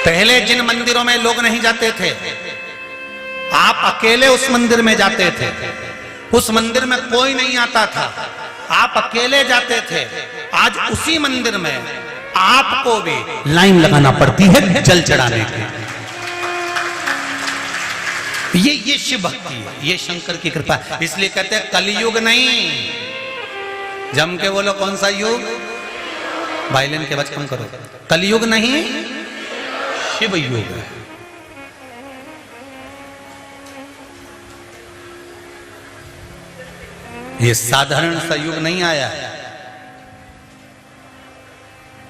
पहले जिन मंदिरों में लोग नहीं जाते थे, आप अकेले उस मंदिर में जाते थे, उस मंदिर में कोई नहीं आता था, आप अकेले जाते थे। आज उसी मंदिर में आपको भी लाइन लगाना पड़ती है जल चढ़ाने के। ये शिव भक्ति है, ये शंकर की कृपा। इसलिए कहते हैं कलयुग नहीं, जम के बोलो कौन सा युग, वायलिन के आवाज कम करो, कलयुग नहीं शिव युग है। ये साधारण सा युग नहीं आया है।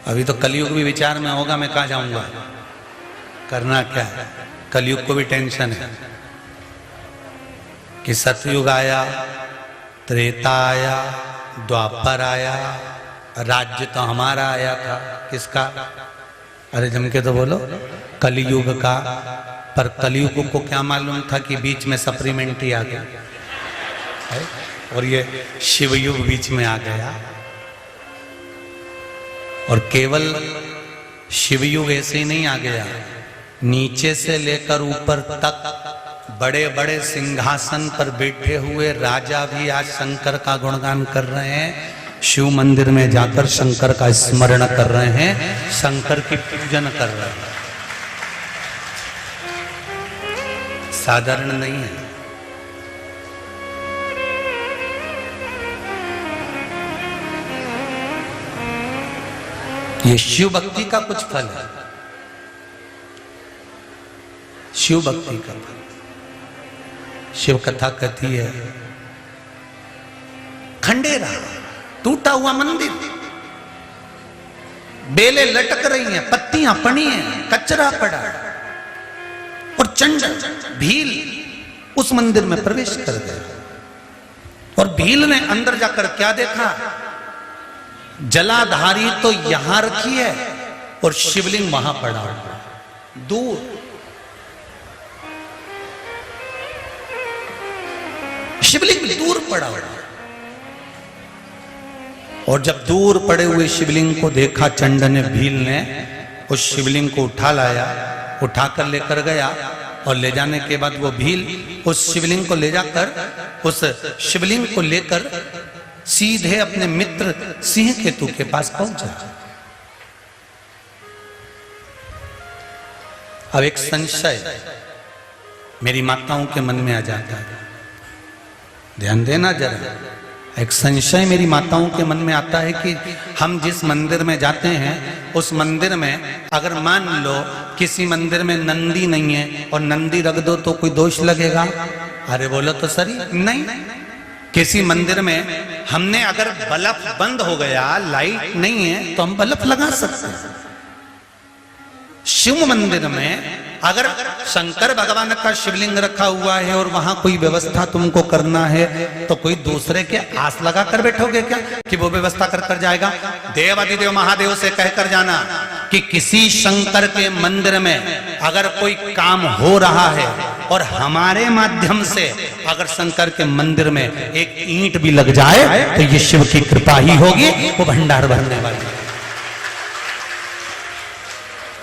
अभी तो कलयुग भी विचार में होगा, मैं कहां जाऊंगा, करना क्या है। कलयुग को भी टेंशन है कि सतयुग आया, त्रेता आया, द्वापर आया, राज्य तो हमारा आया था, किसका, अरे जम के तो बोलो, कलयुग का। पर कलयुग को क्या मालूम था कि बीच में सप्लीमेंट्री आ गया और ये शिवयुग बीच में आ गया। और केवल शिवयुग ऐसे ही नहीं आ गया, नीचे से लेकर ऊपर तक बड़े बड़े सिंहासन पर बैठे हुए राजा भी आज शंकर का गुणगान कर रहे हैं, शिव मंदिर में जाकर शंकर का स्मरण कर रहे हैं, शंकर की पूजन कर रहे हैं। साधारण नहीं है। ये शिव भक्ति का कुछ फल है, शिव भक्ति का फल। शिव कथा कहती है, खंडेरा, टूटा हुआ मंदिर, बेले लटक रही हैं, पत्तियां पड़ी हैं, कचरा पड़ा, और चंड भील उस मंदिर में प्रवेश कर गए। और भील ने अंदर जाकर क्या देखा, जलाधारी तो यहां रखी है और शिवलिंग वहां पड़ा दूर। शिवलिंग दूर पड़ा हुआ। और जब दूर पड़े हुए शिवलिंग को देखा चंड ने, भील ने उस शिवलिंग को उठा लाया, उठाकर लेकर गया, और ले जाने के बाद वो भील उस शिवलिंग को ले जाकर, उस शिवलिंग को लेकर सीधे अपने मित्र सिंह केतु के पास पहुंचा। अब एक संशय मेरी माताओं के मन में आ जाता है, ध्यान देना जरा। एक संशय मेरी माताओं के मन में आता है कि हम जिस मंदिर में जाते हैं उस मंदिर में अगर मान लो किसी मंदिर में नंदी नहीं है और नंदी रख दो तो कोई दोष लगेगा? अरे बोलो तो सही नहीं। किसी मंदिर में हमने अगर बल्ब बंद हो गया, लाइट नहीं है, तो हम बल्ब लगा सकते हैं। शिव मंदिर में अगर शंकर भगवान का शिवलिंग रखा हुआ है और वहां कोई व्यवस्था तुमको करना है तो कोई दूसरे के आस लगा कर बैठोगे क्या कि वो व्यवस्था कर जाएगा? देवादिदेव महादेव से कहकर जाना कि किसी शंकर के मंदिर में अगर कोई काम हो रहा है और हमारे माध्यम से अगर शंकर के मंदिर में एक ईंट भी लग जाए तो ये शिव की कृपा ही होगी, वो भंडार भरने वाली,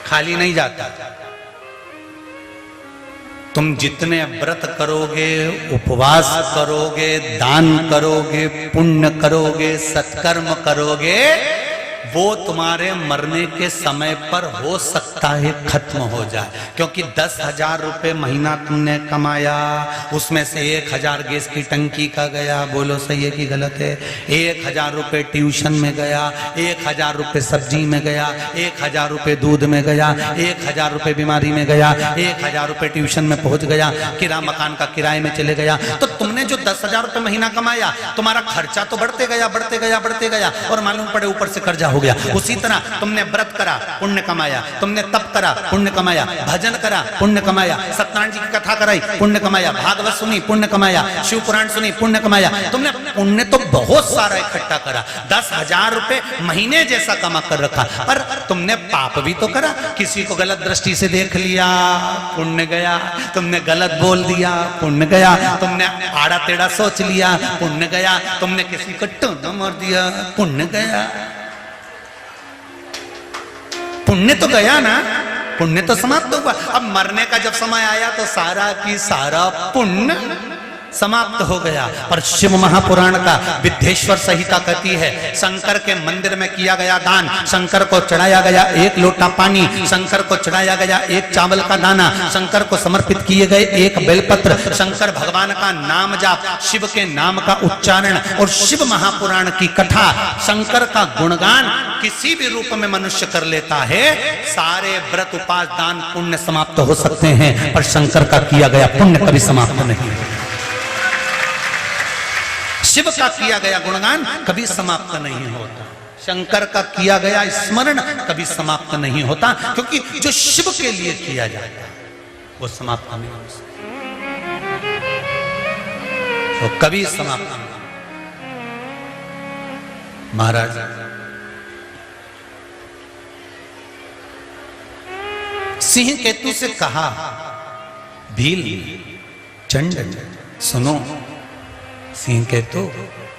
खाली नहीं जाता। तुम जितने व्रत करोगे, उपवास करोगे, दान करोगे, पुण्य करोगे, सत्कर्म करोगे, वो तुम्हारे मरने के समय पर हो सकता है खत्म हो जाए। क्योंकि 10,000 रुपए महीना तुमने कमाया, उसमें से 1,000 गैस की टंकी का गया, बोलो सही है कि गलत है? 1,000 रुपए ट्यूशन में गया, 1,000 रुपए सब्जी में गया, 1,000 रुपए दूध में गया, 1,000 रुपए बीमारी में गया, 1,000 रुपए ट्यूशन में पहुंच गया, किराया मकान का किराए में चले गया। तो तुमने जो 10,000 रुपए महीना कमाया, तुम्हारा खर्चा तो बढ़ते गया बढ़ते गया बढ़ते गया, और मालूम पड़े ऊपर से कर्जा हो गया। उसी तरह तुमने व्रत करा, पुण्य कमाया, तुमने तप करा, पुण्य कमाया, भजन करा, पुण्य कमाया, सत्यनारायण जी की कथा कराई, पुण्य कमाया, भागवत सुनी, पुण्य कमाया, शिव पुराण सुनी, पुण्य कमाया। तुमने पुण्य तो बहुत सारा इकट्ठा करा, 10,000 रुपए महीने जैसा कमा कर रखा, पर तुमने पाप भी तो करा। किसी को गलत दृष्टि से देख लिया, पुण्य गया। तुमने गलत बोल दिया, पुण्य गया। तुमने आड़ा टेढ़ा सोच लिया, पुण्य गया। तुमने किसी को टोना मार दिया, पुण्य गया। पुण्य तो गया ना, पुण्य तो समाप्त हुआ। अब मरने का जब समय आया तो सारा की सारा पुण्य समाप्त हो गया। पर शिव महापुराण का विद्येश्वर संहिता कहती है, शंकर के मंदिर में किया गया दान, शंकर को चढ़ाया गया 1 लोटा पानी, शंकर को चढ़ाया गया 1 चावल का दाना, शंकर को समर्पित किए गए 1 बेलपत्र, शंकर भगवान का नाम जाप, शिव के नाम का उच्चारण और शिव महापुराण की कथा, शंकर का गुणगान किसी भी रूप में मनुष्य कर लेता है, सारे व्रत उपास दान पुण्य समाप्त हो सकते हैं, पर शंकर का किया गया पुण्य कभी समाप्त नहीं। शिव का किया गया गुणगान कभी समाप्त नहीं होता, शंकर का किया गया स्मरण कभी समाप्त नहीं होता, क्योंकि जो शिव के लिए किया जाता है वो समाप्त नहीं हो सकता, वो कभी समाप्त नहीं। महाराज सिंह केतु से कहा, भील चंड सुनो, सिंह केतु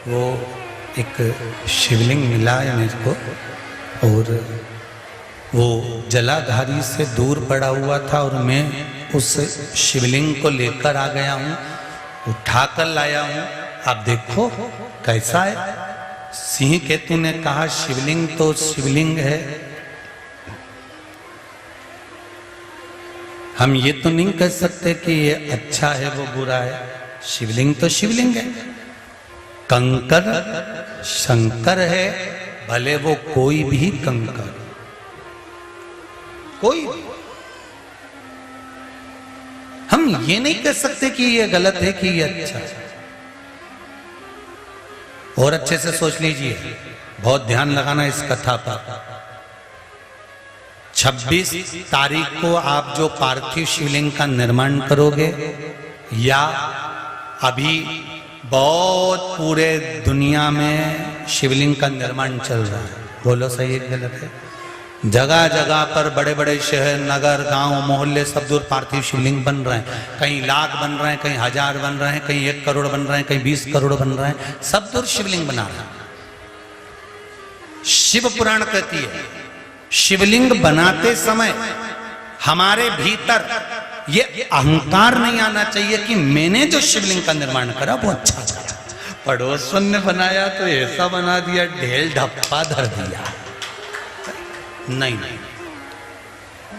वो एक शिवलिंग मिला है मेरे को, और वो जलाधारी से दूर पड़ा हुआ था, और मैं उस शिवलिंग को लेकर आ गया हूँ, उठाकर लाया हूँ, आप देखो कैसा है। सिंह केतु ने कहा, शिवलिंग तो शिवलिंग है, हम ये तो नहीं कह सकते कि ये अच्छा है वो बुरा है, शिवलिंग तो शिवलिंग है। कंकर शंकर है, भले वो कोई भी कंकर, कोई भी। हम ये नहीं कह सकते कि ये गलत है कि ये अच्छा है। और अच्छे से सोच लीजिए, बहुत ध्यान लगाना इस कथा पर। 26 तारीख को आप जो पार्थिव शिवलिंग का निर्माण करोगे, या अभी बहुत पूरे दुनिया में शिवलिंग का निर्माण चल रहा है, बोलो सही है गलत है? जगह जगह पर बड़े बड़े शहर, नगर, गांव, मोहल्ले सब दूर पार्थिव शिवलिंग बन रहे हैं। कहीं लाख बन रहे हैं, कहीं 1000 बन रहे हैं, कहीं 1 करोड़ बन रहे हैं, कहीं 20 करोड़ बन रहे हैं, सब दूर शिवलिंग बना रहे हैं। शिव पुराण कहती है, शिवलिंग बनाते समय हमारे भीतर ये अहंकार नहीं आना चाहिए कि मैंने जो शिवलिंग का निर्माण करा वो अच्छा था, पड़ोसन ने बनाया तो ऐसा बना दिया, ढेल ढप्पा धर दिया। नहीं,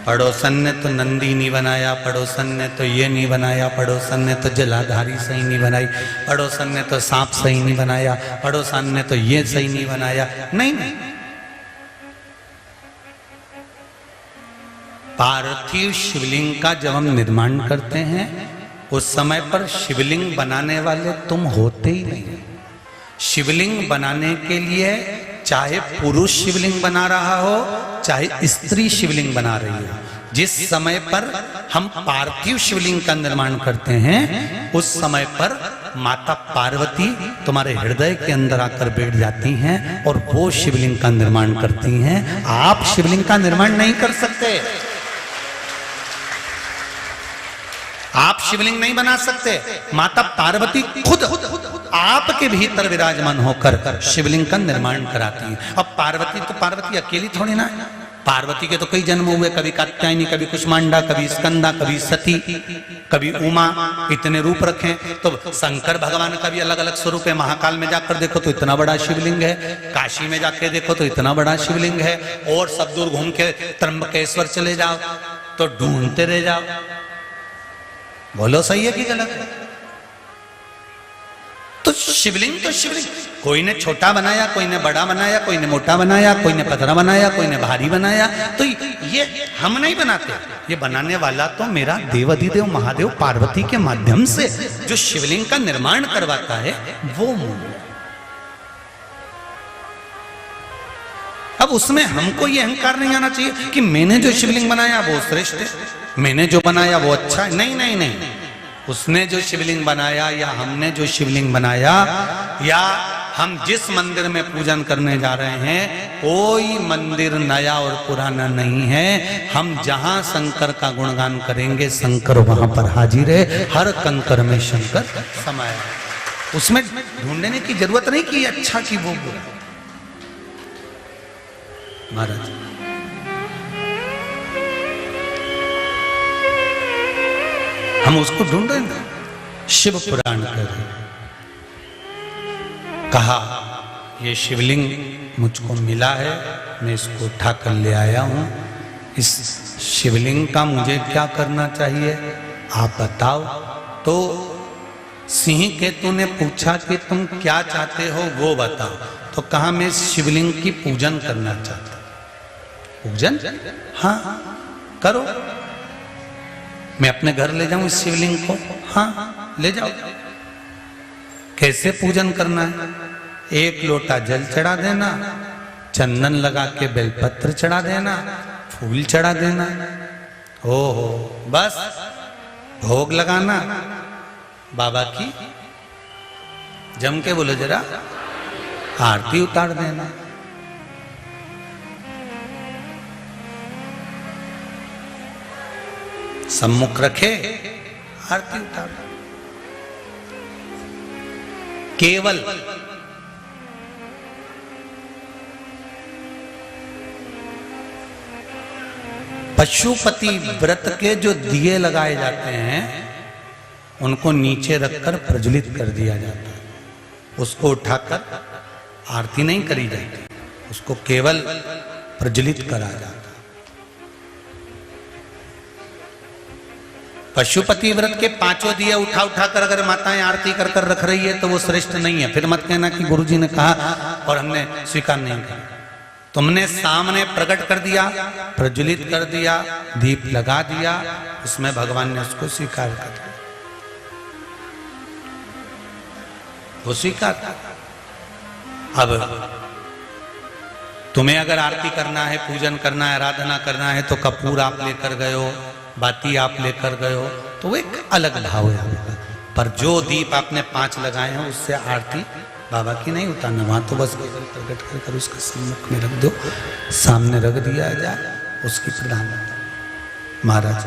पड़ोसन ने तो नंदी नहीं बनाया, पड़ोसन ने तो ये नहीं बनाया, पड़ोसन ने तो जलाधारी सही नहीं बनाई, पड़ोसन ने तो सांप सही नहीं बनाया, पड़ोसन ने तो ये सही नहीं बनाया। नहीं, पार्थिव शिवलिंग का जब हम निर्माण करते हैं उस समय पर शिवलिंग बनाने वाले तुम होते ही नहीं। शिवलिंग बनाने के लिए चाहे पुरुष शिवलिंग बना रहा हो, चाहे स्त्री शिवलिंग बना रही हो, जिस समय पर हम पार्थिव शिवलिंग का निर्माण करते हैं उस समय पर माता पार्वती तुम्हारे हृदय के अंदर आकर बैठ जाती हैं और वो शिवलिंग का निर्माण करती हैं। आप शिवलिंग का निर्माण नहीं कर सकते, आप शिवलिंग नहीं बना सकते। माता पार्वती खुद आपके भीतर विराजमान होकर शिवलिंग का निर्माण कराती है। अब पार्वती अकेली थोड़ी ना, पार्वती के तो कई जन्म हुए, कभी कात्यायनी, कभी कुष्मांडा, कभी स्कंदा, कभी सती, कभी उमा, इतने रूप रखे। तो शंकर भगवान का भी अलग अलग स्वरूप है। महाकाल में जाकर देखो तो इतना बड़ा शिवलिंग है, काशी में जाके देखो तो इतना बड़ा शिवलिंग है, और सब दूर घूम के त्र्यंबकेश्वर चले जाओ तो ढूंढते रह जाओ। बोलो सही है कि गलत है? तो शिवलिंग कोई ने छोटा बनाया, कोई ने बड़ा बनाया, कोई ने मोटा बनाया, कोई ने पतला बनाया, कोई ने भारी बनाया। तो ये हम नहीं बनाते, ये बनाने वाला तो मेरा देवाधिदेव महादेव पार्वती के माध्यम से जो शिवलिंग का निर्माण करवाता है वो मूल। अब उसमें हमको ये अहंकार नहीं आना चाहिए कि मैंने जो शिवलिंग बनाया वो श्रेष्ठ है, मैंने जो बनाया वो अच्छा है। नहीं नहीं नहीं, उसने जो शिवलिंग बनाया या हमने जो शिवलिंग बनाया या हम जिस मंदिर में पूजन करने जा रहे हैं, कोई मंदिर नया और पुराना नहीं है। हम जहां शंकर का गुणगान करेंगे शंकर वहां पर हाजिर है, हर कंकर में शंकर समाया है। उसमें ढूंढने की जरूरत नहीं कि अच्छा कि वो बुरा। महाराज हम उसको ढूंढेंगे। शिव पुराण कर कहा ये शिवलिंग मुझको मिला है, मैं इसको उठा कर ले आया हूं। इस शिवलिंग का मुझे क्या करना चाहिए आप बताओ। तो सिंह केतु ने पूछा कि तुम क्या चाहते हो वो बताओ। तो कहा मैं शिवलिंग की पूजन करना चाहता हूं। पूजन? हाँ करो, मैं अपने घर ले जाऊं इस शिवलिंग को। हाँ ले जाओ। कैसे पूजन करना है? एक लोटा जल चढ़ा देना, चंदन लगा के बेलपत्र चढ़ा देना, फूल चढ़ा देना, ओहो बस भोग लगाना बाबा की। जम के बोलो जरा, आरती उतार देना। सम्मुख रखे, आरती उतार। केवल पशुपति व्रत के जो दिए लगाए जाते हैं उनको नीचे रखकर प्रज्वलित कर दिया जाता है। उसको उठाकर आरती नहीं करी जाती, उसको केवल प्रज्वलित करा जाता है। पशुपति व्रत के 5 दिए उठा उठा कर अगर माताएं आरती कर कर रख रही है तो वो श्रेष्ठ नहीं है। फिर मत कहना कि गुरुजी ने कहा और हमने स्वीकार नहीं किया। तुमने सामने प्रकट कर दिया, प्रज्वलित कर दिया, दीप लगा दिया, उसमें भगवान ने उसको स्वीकार कर दिया, वो स्वीकार कर। अब तुम्हें अगर आरती करना है, पूजन करना है, आराधना करना है तो कपूर आप लेकर गए हो, बाती आप लेकर गए हो तो वो एक अलग भाव है। पर जो दीप आपने 5 लगाए हैं उससे आरती बाबा की नहीं उतारना। वहां तो बस प्रकट कर कर उसके सम्मुख में रख दो, सामने रख दिया जाए, उसकी प्रधानता। महाराज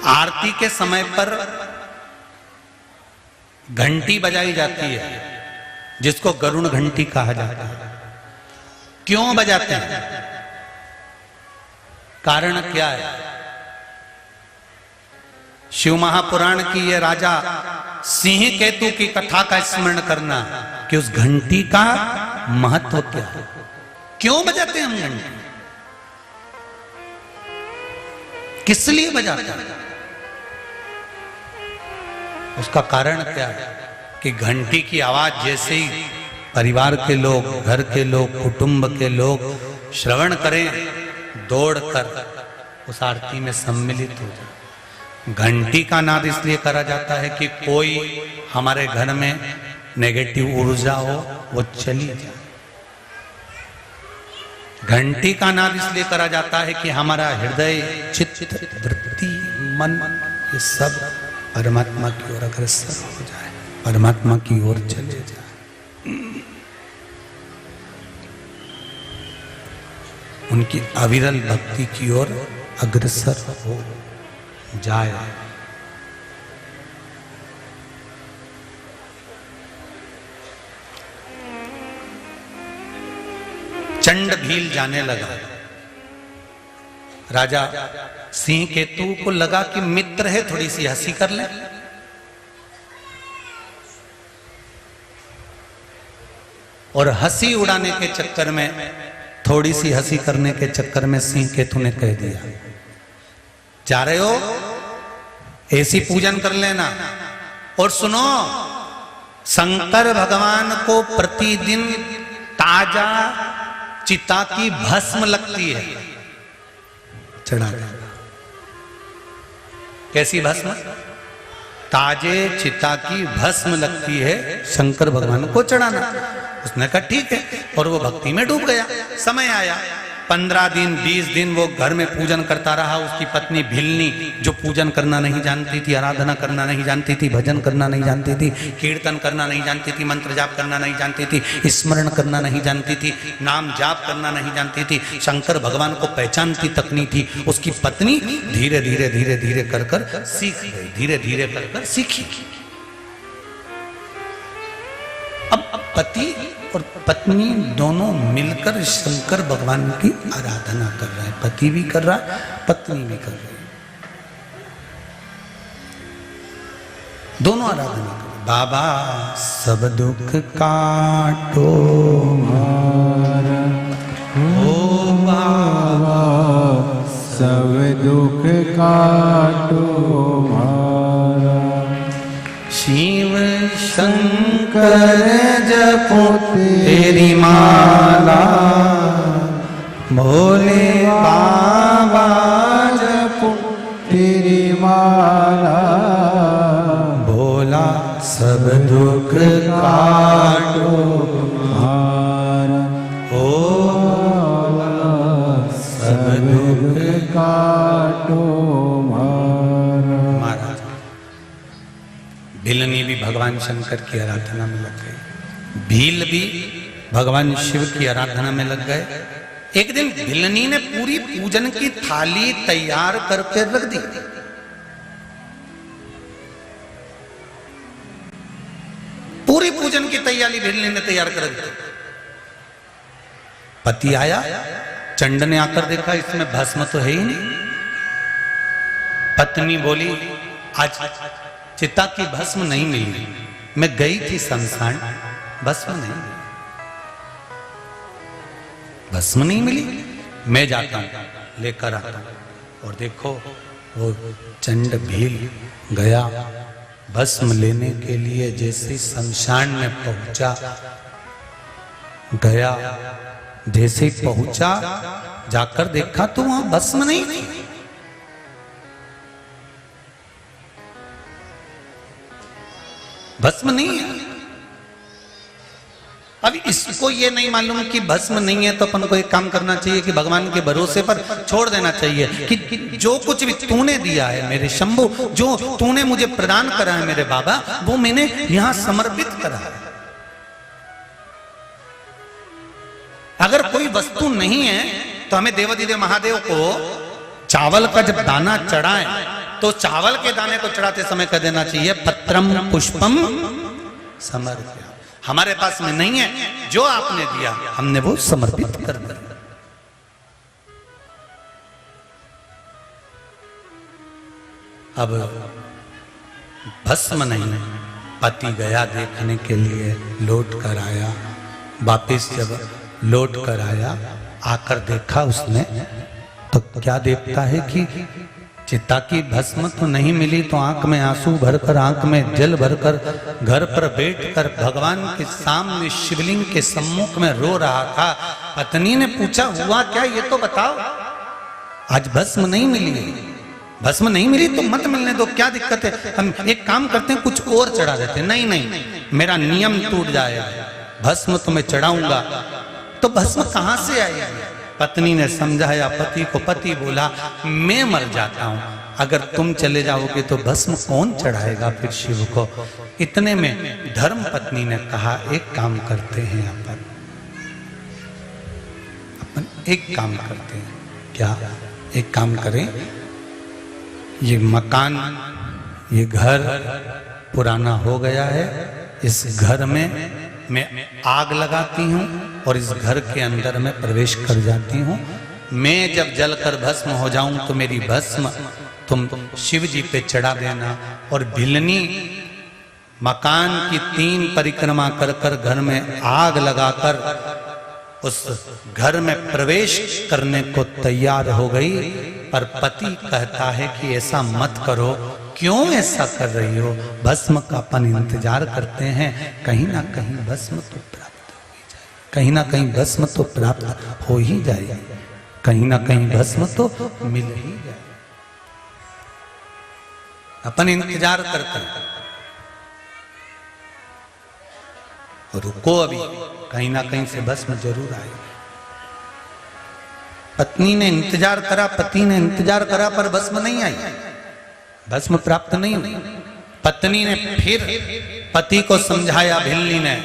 आरती के समय पर घंटी बजाई जाती है जिसको गरुड़ घंटी कहा जाता है। क्यों बजाते हैं? कारण क्या है? शिव महापुराण की ये राजा सिंह केतु की कथा का स्मरण करना कि उस घंटी का महत्व क्या है। क्यों बजाते हैं हम घंटी? किस लिए बजाते हैं? उसका कारण क्या है कि घंटी की आवाज जैसे ही परिवार के लोग, घर के लोग, कुटुंब के लोग श्रवण करें, दौड़कर उस आरती में सम्मिलित हो जाए। घंटी का नाद इसलिए करा जाता है कि कोई हमारे घर में नेगेटिव ऊर्जा हो वो चली जाए। घंटी का नाद इसलिए करा जाता है कि हमारा हृदय, चित्त, वृत्ति, मन ये सब परमात्मा की ओर अग्रसर हो जाए, परमात्मा की ओर चले जाए। उनकी अविरल भक्ति की ओर अग्रसर हो जाए। चंड भील जाने लगा। राजा सिंह केतु को लगा कि मित्र है, थोड़ी सी हंसी कर ले। और हंसी उड़ाने के चक्कर में, थोड़ी सी हंसी करने के चक्कर में सिंह केतु ने कह दिया, जा रहे हो ऐसी पूजन कर लेना, और सुनो, शंकर भगवान को प्रतिदिन ताजा चिता की भस्म लगती है चढ़ा। कैसी भस्म? ताजे चिता की भस्म लगती है शंकर भगवान को चढ़ाना। उसने कहा ठीक है, और वो भक्ति में डूब गया। समय आया, 15 दिन 20 दिन वो घर में पूजन करता रहा। उसकी पत्नी भिलनी, जो पूजन करना नहीं जानती थी, आराधना करना नहीं जानती थी, भजन करना नहीं जानती थी, कीर्तन करना नहीं जानती थी, मंत्र जाप करना नहीं जानती थी, स्मरण करना नहीं जानती थी, नाम जाप करना नहीं जानती थी, शंकर भगवान को पहचानती तक नहीं थी। उसकी पत्नी धीरे धीरे धीरे धीरे कर कर सीख गई, धीरे धीरे कर कर सीखी। अब पति और पत्नी दोनों मिलकर शंकर भगवान की आराधना कर रहे हैं। पति भी कर रहा है, पत्नी भी कर रही है, दोनों आराधना कर रहे। बाबा सब दुख काटो हमारा, ओ बाबा सब दुख काटो हमारा। शिव शंकर जपो तेरी माला, भोले बाबा जपो तेरी माला, भोला सब दुख काटो हमारा। ओ सब दुख काटो हमारा। महाराज भिलनी भी भगवान शंकर की आराधना में लग गए, भील भी भगवान शिव की आराधना में लग गए। एक दिन भिलनी ने पूरी पूजन की थाली तैयार करके रख दी। पूरी पूजन की तैयारी भिलनी ने तैयार कर दी। पति आया, चंड ने आकर देखा इसमें भस्म तो है ही नहीं। पत्नी बोली आज चिता की भस्म नहीं मिली, मैं गई थी शमशान, भस्म नहीं मिली, भस्म नहीं मिली, मैं जाता हूं लेकर आता हूं। और देखो वो चंड भील गया भस्म लेने के लिए। जैसे शमशान में पहुंचा, गया, जैसे पहुंचा जाकर देखा तो वहां भस्म नहीं थी। भस्म नहीं है। अब इसको ये नहीं मालूम कि भस्म नहीं है तो अपन को एक काम करना चाहिए कि भगवान के भरोसे पर छोड़ देना चाहिए कि जो कुछ भी तूने दिया है मेरे शंभु, जो तूने मुझे प्रदान करा है मेरे बाबा, वो मैंने यहां समर्पित करा है। अगर कोई वस्तु नहीं है तो हमें देवाधिदेव महादेव को चावल का जब दाना चढ़ाए तो चावल के दाने को चढ़ाते समय कह देना चाहिए पत्रम पुष्पम समर्पया। हमारे पास में नहीं है, जो आपने दिया हमने वो समर्पित कर दिया। अब भस्म नहीं, पति गया देखने के लिए, लौट कर आया। वापिस जब लौट कर आया, आकर देखा उसने तो क्या देखता है कि चिता की भस्म तो नहीं मिली, तो आंख में आंसू भरकर, आंख में जल भरकर घर पर बैठकर भगवान के सामने शिवलिंग के सम्मुख में रो रहा था। पत्नी ने पूछा हुआ क्या, ये तो बताओ। आज भस्म नहीं मिली, भस्म नहीं मिली तो मत मिलने दो, क्या दिक्कत है, हम एक काम करते हैं कुछ और चढ़ा देते। नहीं नहीं, मेरा नियम टूट जाएगा, भस्म तो मैं चढ़ाऊंगा। तो भस्म कहां से आई? पत्नी ने समझाया पति को। पति बोला मैं मर जाता हूं, अगर तुम चले जाओगे तो भस्म कौन चढ़ाएगा फिर शिव को। इतने में धर्म पत्नी ने कहा एक काम करते हैं, अपन एक काम करते हैं। क्या? एक काम करें, ये मकान, ये घर पुराना हो गया है, इस घर में मैं आग लगाती हूं और इस घर के अंदर मैं प्रवेश कर जाती हूं। मैं जब जलकर भस्म हो जाऊं तो मेरी भस्म तुम शिव जी पे चढ़ा देना। और भिलनी मकान की 3 परिक्रमा कर कर घर में आग लगाकर उस घर में प्रवेश करने को तैयार हो गई। पर पति कहता है कि ऐसा मत करो, क्यों ऐसा कर रही हो? भस्म का अपन इंतजार करते हैं, कहीं ना कहीं भस्म तो प्राप्त हो ही जाए, कहीं ना कहीं भस्म तो प्राप्त हो ही जाए, कहीं ना कहीं भस्म तो मिल ही जाए। अपन इंतजार करते हैं, रुको अभी, कहीं ना कहीं से भस्म जरूर आए। पत्नी ने इंतजार करा, पति ने इंतजार करा, पर भस्म नहीं आई, भस्म प्राप्त नहीं हुई। पत्नी ने फिर पति को समझाया, भिल्ली ने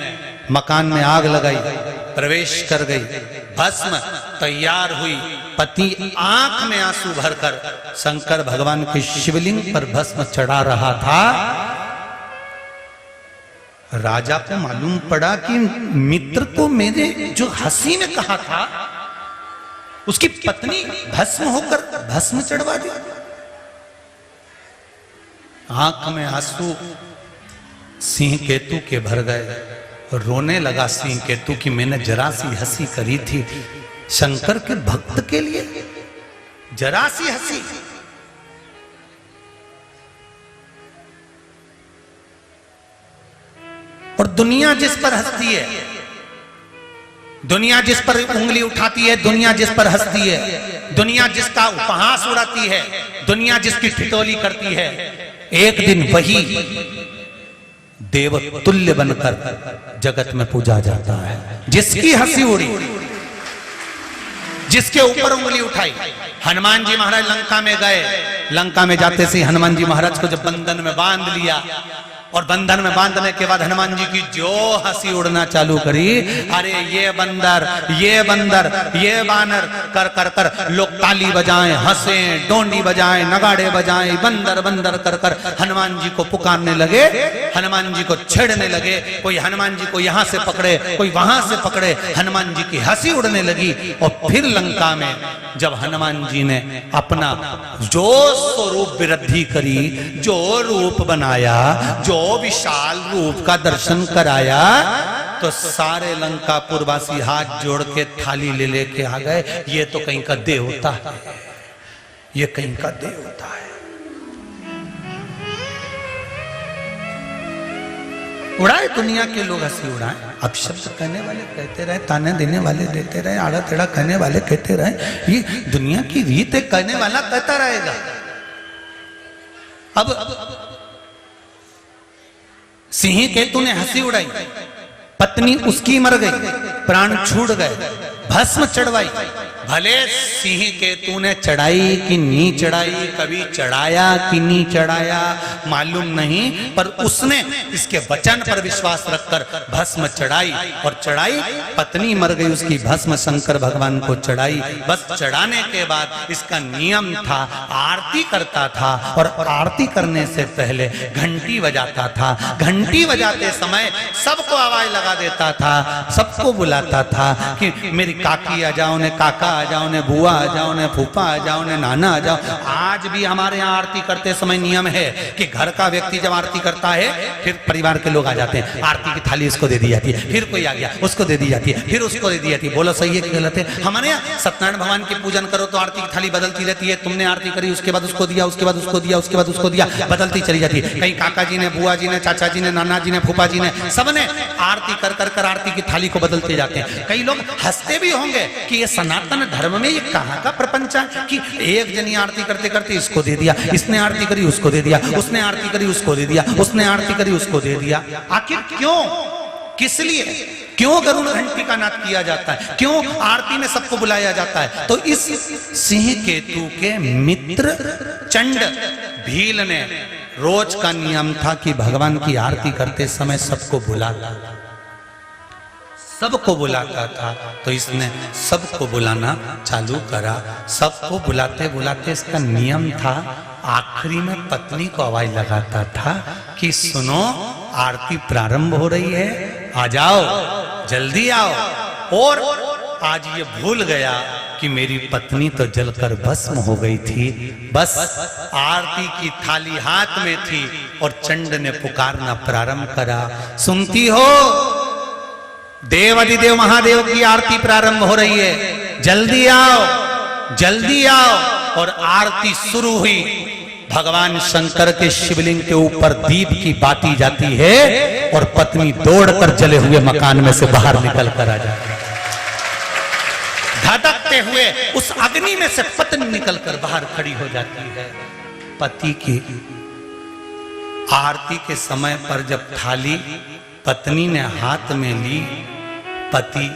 मकान में आग लगाई, प्रवेश कर गई, भस्म तैयार हुई। पति आंख में आंसू भरकर शंकर भगवान के शिवलिंग पर भस्म चढ़ा रहा था। राजा को मालूम पड़ा कि मित्र को मेरे जो हंसी में कहा था, उसकी पत्नी भस्म होकर भस्म चढ़वा दी। आंख में आंसू सिंह केतु के भर गए, रोने लगा सिंह केतु कि मैंने जरा सी हंसी करी थी शंकर के भक्त के लिए, जरा सी हंसी। और दुनिया जिस पर हंसती है, दुनिया जिस पर उंगली उठाती है, दुनिया जिस पर हंसती है, दुनिया जिसका उपहास उड़ाती है, दुनिया जिसकी ठिठोली करती है, एक दिन वही देवतुल्य बनकर जगत में पूजा जाता है। जिसकी हंसी उड़ी, जिसके ऊपर उंगली उठाई। हनुमान जी महाराज लंका में गए, लंका में जाते से हनुमान जी महाराज को जब बंधन में बांध लिया, और बंधन में बांधने के बाद हनुमान जी की जो हंसी उड़ना चालू करी, अरे ये बंदर, ये बंदर, ये बानर कर कर कर लोग ताली बजाएं, हंसे, डोंडी बजाएं, नगाड़े बजाएं, बंदर बंदर कर कर हनुमान जी को पुकारने लगे, हनुमान जी को छेड़ने लगे। कोई हनुमान जी को यहां से पकड़े, कोई वहां से पकड़े, हनुमान जी की हंसी उड़ने लगी। और फिर लंका में जब हनुमान जी ने अपना जो स्वरूप वृद्धि करी, जो रूप बनाया, जो विशाल रूप का दर्शन कराया, तो सारे लंकापुरवासी हाथ जोड़ के थाली ले लेके आ गए। ये तो कहीं का देवता है, ये कहीं का देवता है। उड़ाए दुनिया के लोग हंसी उड़ाए, अब शब्द कहने वाले कहते रहे, ताने देने वाले देते रहे, आड़ा टेढ़ा कहने वाले कहते रहे। ये दुनिया की रीत है, कहने वाला कहता रहेगा। अब सिंह केतु ने हंसी उड़ाई, पत्नी उसकी मर गई, प्राण छूट गए, भस्म चढ़वाई। भले सिंह केतु ने चढ़ाई कि नहीं चढ़ाई, कभी चढ़ाया कि नहीं चढ़ाया मालूम नहीं, पर उसने इसके वचन पर विश्वास रखकर भस्म चढ़ाई। और चढ़ाई, पत्नी मर गई, उसकी भस्म शंकर भगवान को चढ़ाई। बस चढ़ाने के बाद इसका नियम था, आरती करता था, और आरती करने से पहले घंटी बजाता था। घंटी बजाते समय सबको आवाज लगा देता था, सबको बुलाता था कि मेरी काकी आ जाओ ने, काका आ जाओ ने, बुआ आ जाओ ने, फूफा आ जाओ ने, नाना आ जाओ। आज भी हमारे यहाँ आरती करते समय नियम है कि घर का व्यक्ति जब आरती करता है, फिर परिवार के लोग आ जाते हैं, आरती की थाली उसको दे दी जाती है, फिर कोई आ गया उसको दे दी जाती है, फिर उसको दे दी जाती है। बोलो सही है कि गलत है? हमारे यहाँ सत्यनारायण भगवान की पूजन करो तो आरती की थाली बदलती रहती है। तुमने आरती करी, उसके बाद उसको दिया, उसके बाद उसको दिया, उसके बाद उसको दिया, बदलती चली जाती है। कहीं काका जी ने, बुआ जी ने, चाचा जी ने, नाना जी ने, फूफा जी ने, सबने आरती कर कर कर आरती की थाली को बदलते जाते हैं। कई लोग हंसते भी होंगे कि ये सनातन धर्म में ये कहाँ का प्रपंच है कि एक जनी आरती करते करते इसको दे दिया, इसने आरती करी उसको दे दिया, उसने आरती करी उसको दे दिया, उसने आरती करी उसको दे दिया। आखिर क्यों, किस लिए, क्यों गरुड़ घंटी का नाद किया जाता है, क्यों आरती में सबको बुलाया जाता है? तो इस सिंह केतु के मित्र चंड भील ने रोज का नियम था कि भगवान की आरती करते समय सबको बुलाता, सबको बुलाता था। तो इसने सबको बुलाना चालू करा। सबको बुलाते बुलाते इसका नियम था, आखिरी में पत्नी को आवाज लगाता था कि सुनो आरती प्रारंभ हो रही है, आ जाओ, जल्दी आओ। और आज ये भूल गया कि मेरी पत्नी तो जलकर भस्म हो गई थी, बस आरती की थाली हाथ में थी और चंड ने पुकारना प्रारंभ करा, सुनती हो देव अधिदेव महादेव की आरती प्रारंभ हो रही है, जल्दी आओ, जल्दी आओ। और आरती शुरू हुई। भगवान शंकर के शिवलिंग के ऊपर दीप की बाती जाती है और पत्नी दौड़कर जले हुए मकान में से बाहर निकल कर आ जाती है। धधकते हुए उस अग्नि में से पत्नी निकलकर बाहर खड़ी हो जाती है। पति की आरती के समय पर जब थाली पत्नी ने हाथ में ली, पति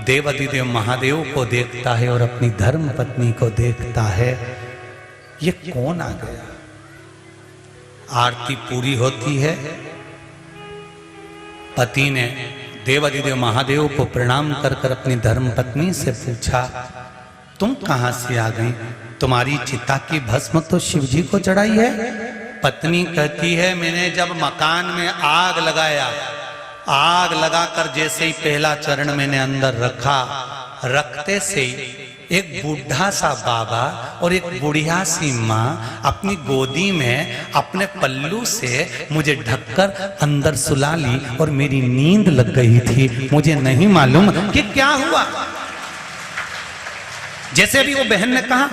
देवाधिदेव महादेव को देखता है और अपनी धर्म पत्नी को देखता है, ये कौन आ गया। आरती पूरी होती है, पति ने देवाधिदेव महादेव को प्रणाम कर कर अपनी धर्म पत्नी से पूछा, तुम कहां से आ गई? तुम्हारी चिता की भस्म तो शिव जी को चढ़ाई है। पत्नी कहती है, मैंने जब मकान में आग लगाया, आग लगाकर जैसे ही पहला चरण मैंने अंदर रखा, रखते से ही एक बूढ़ा सा बाबा और एक बुढ़िया सी माँ अपनी गोदी में अपने पल्लू से मुझे ढककर अंदर सुला ली और मेरी नींद लग गई थी। मुझे नहीं मालूम कि क्या हुआ। जैसे भी वो बहन ने कहा,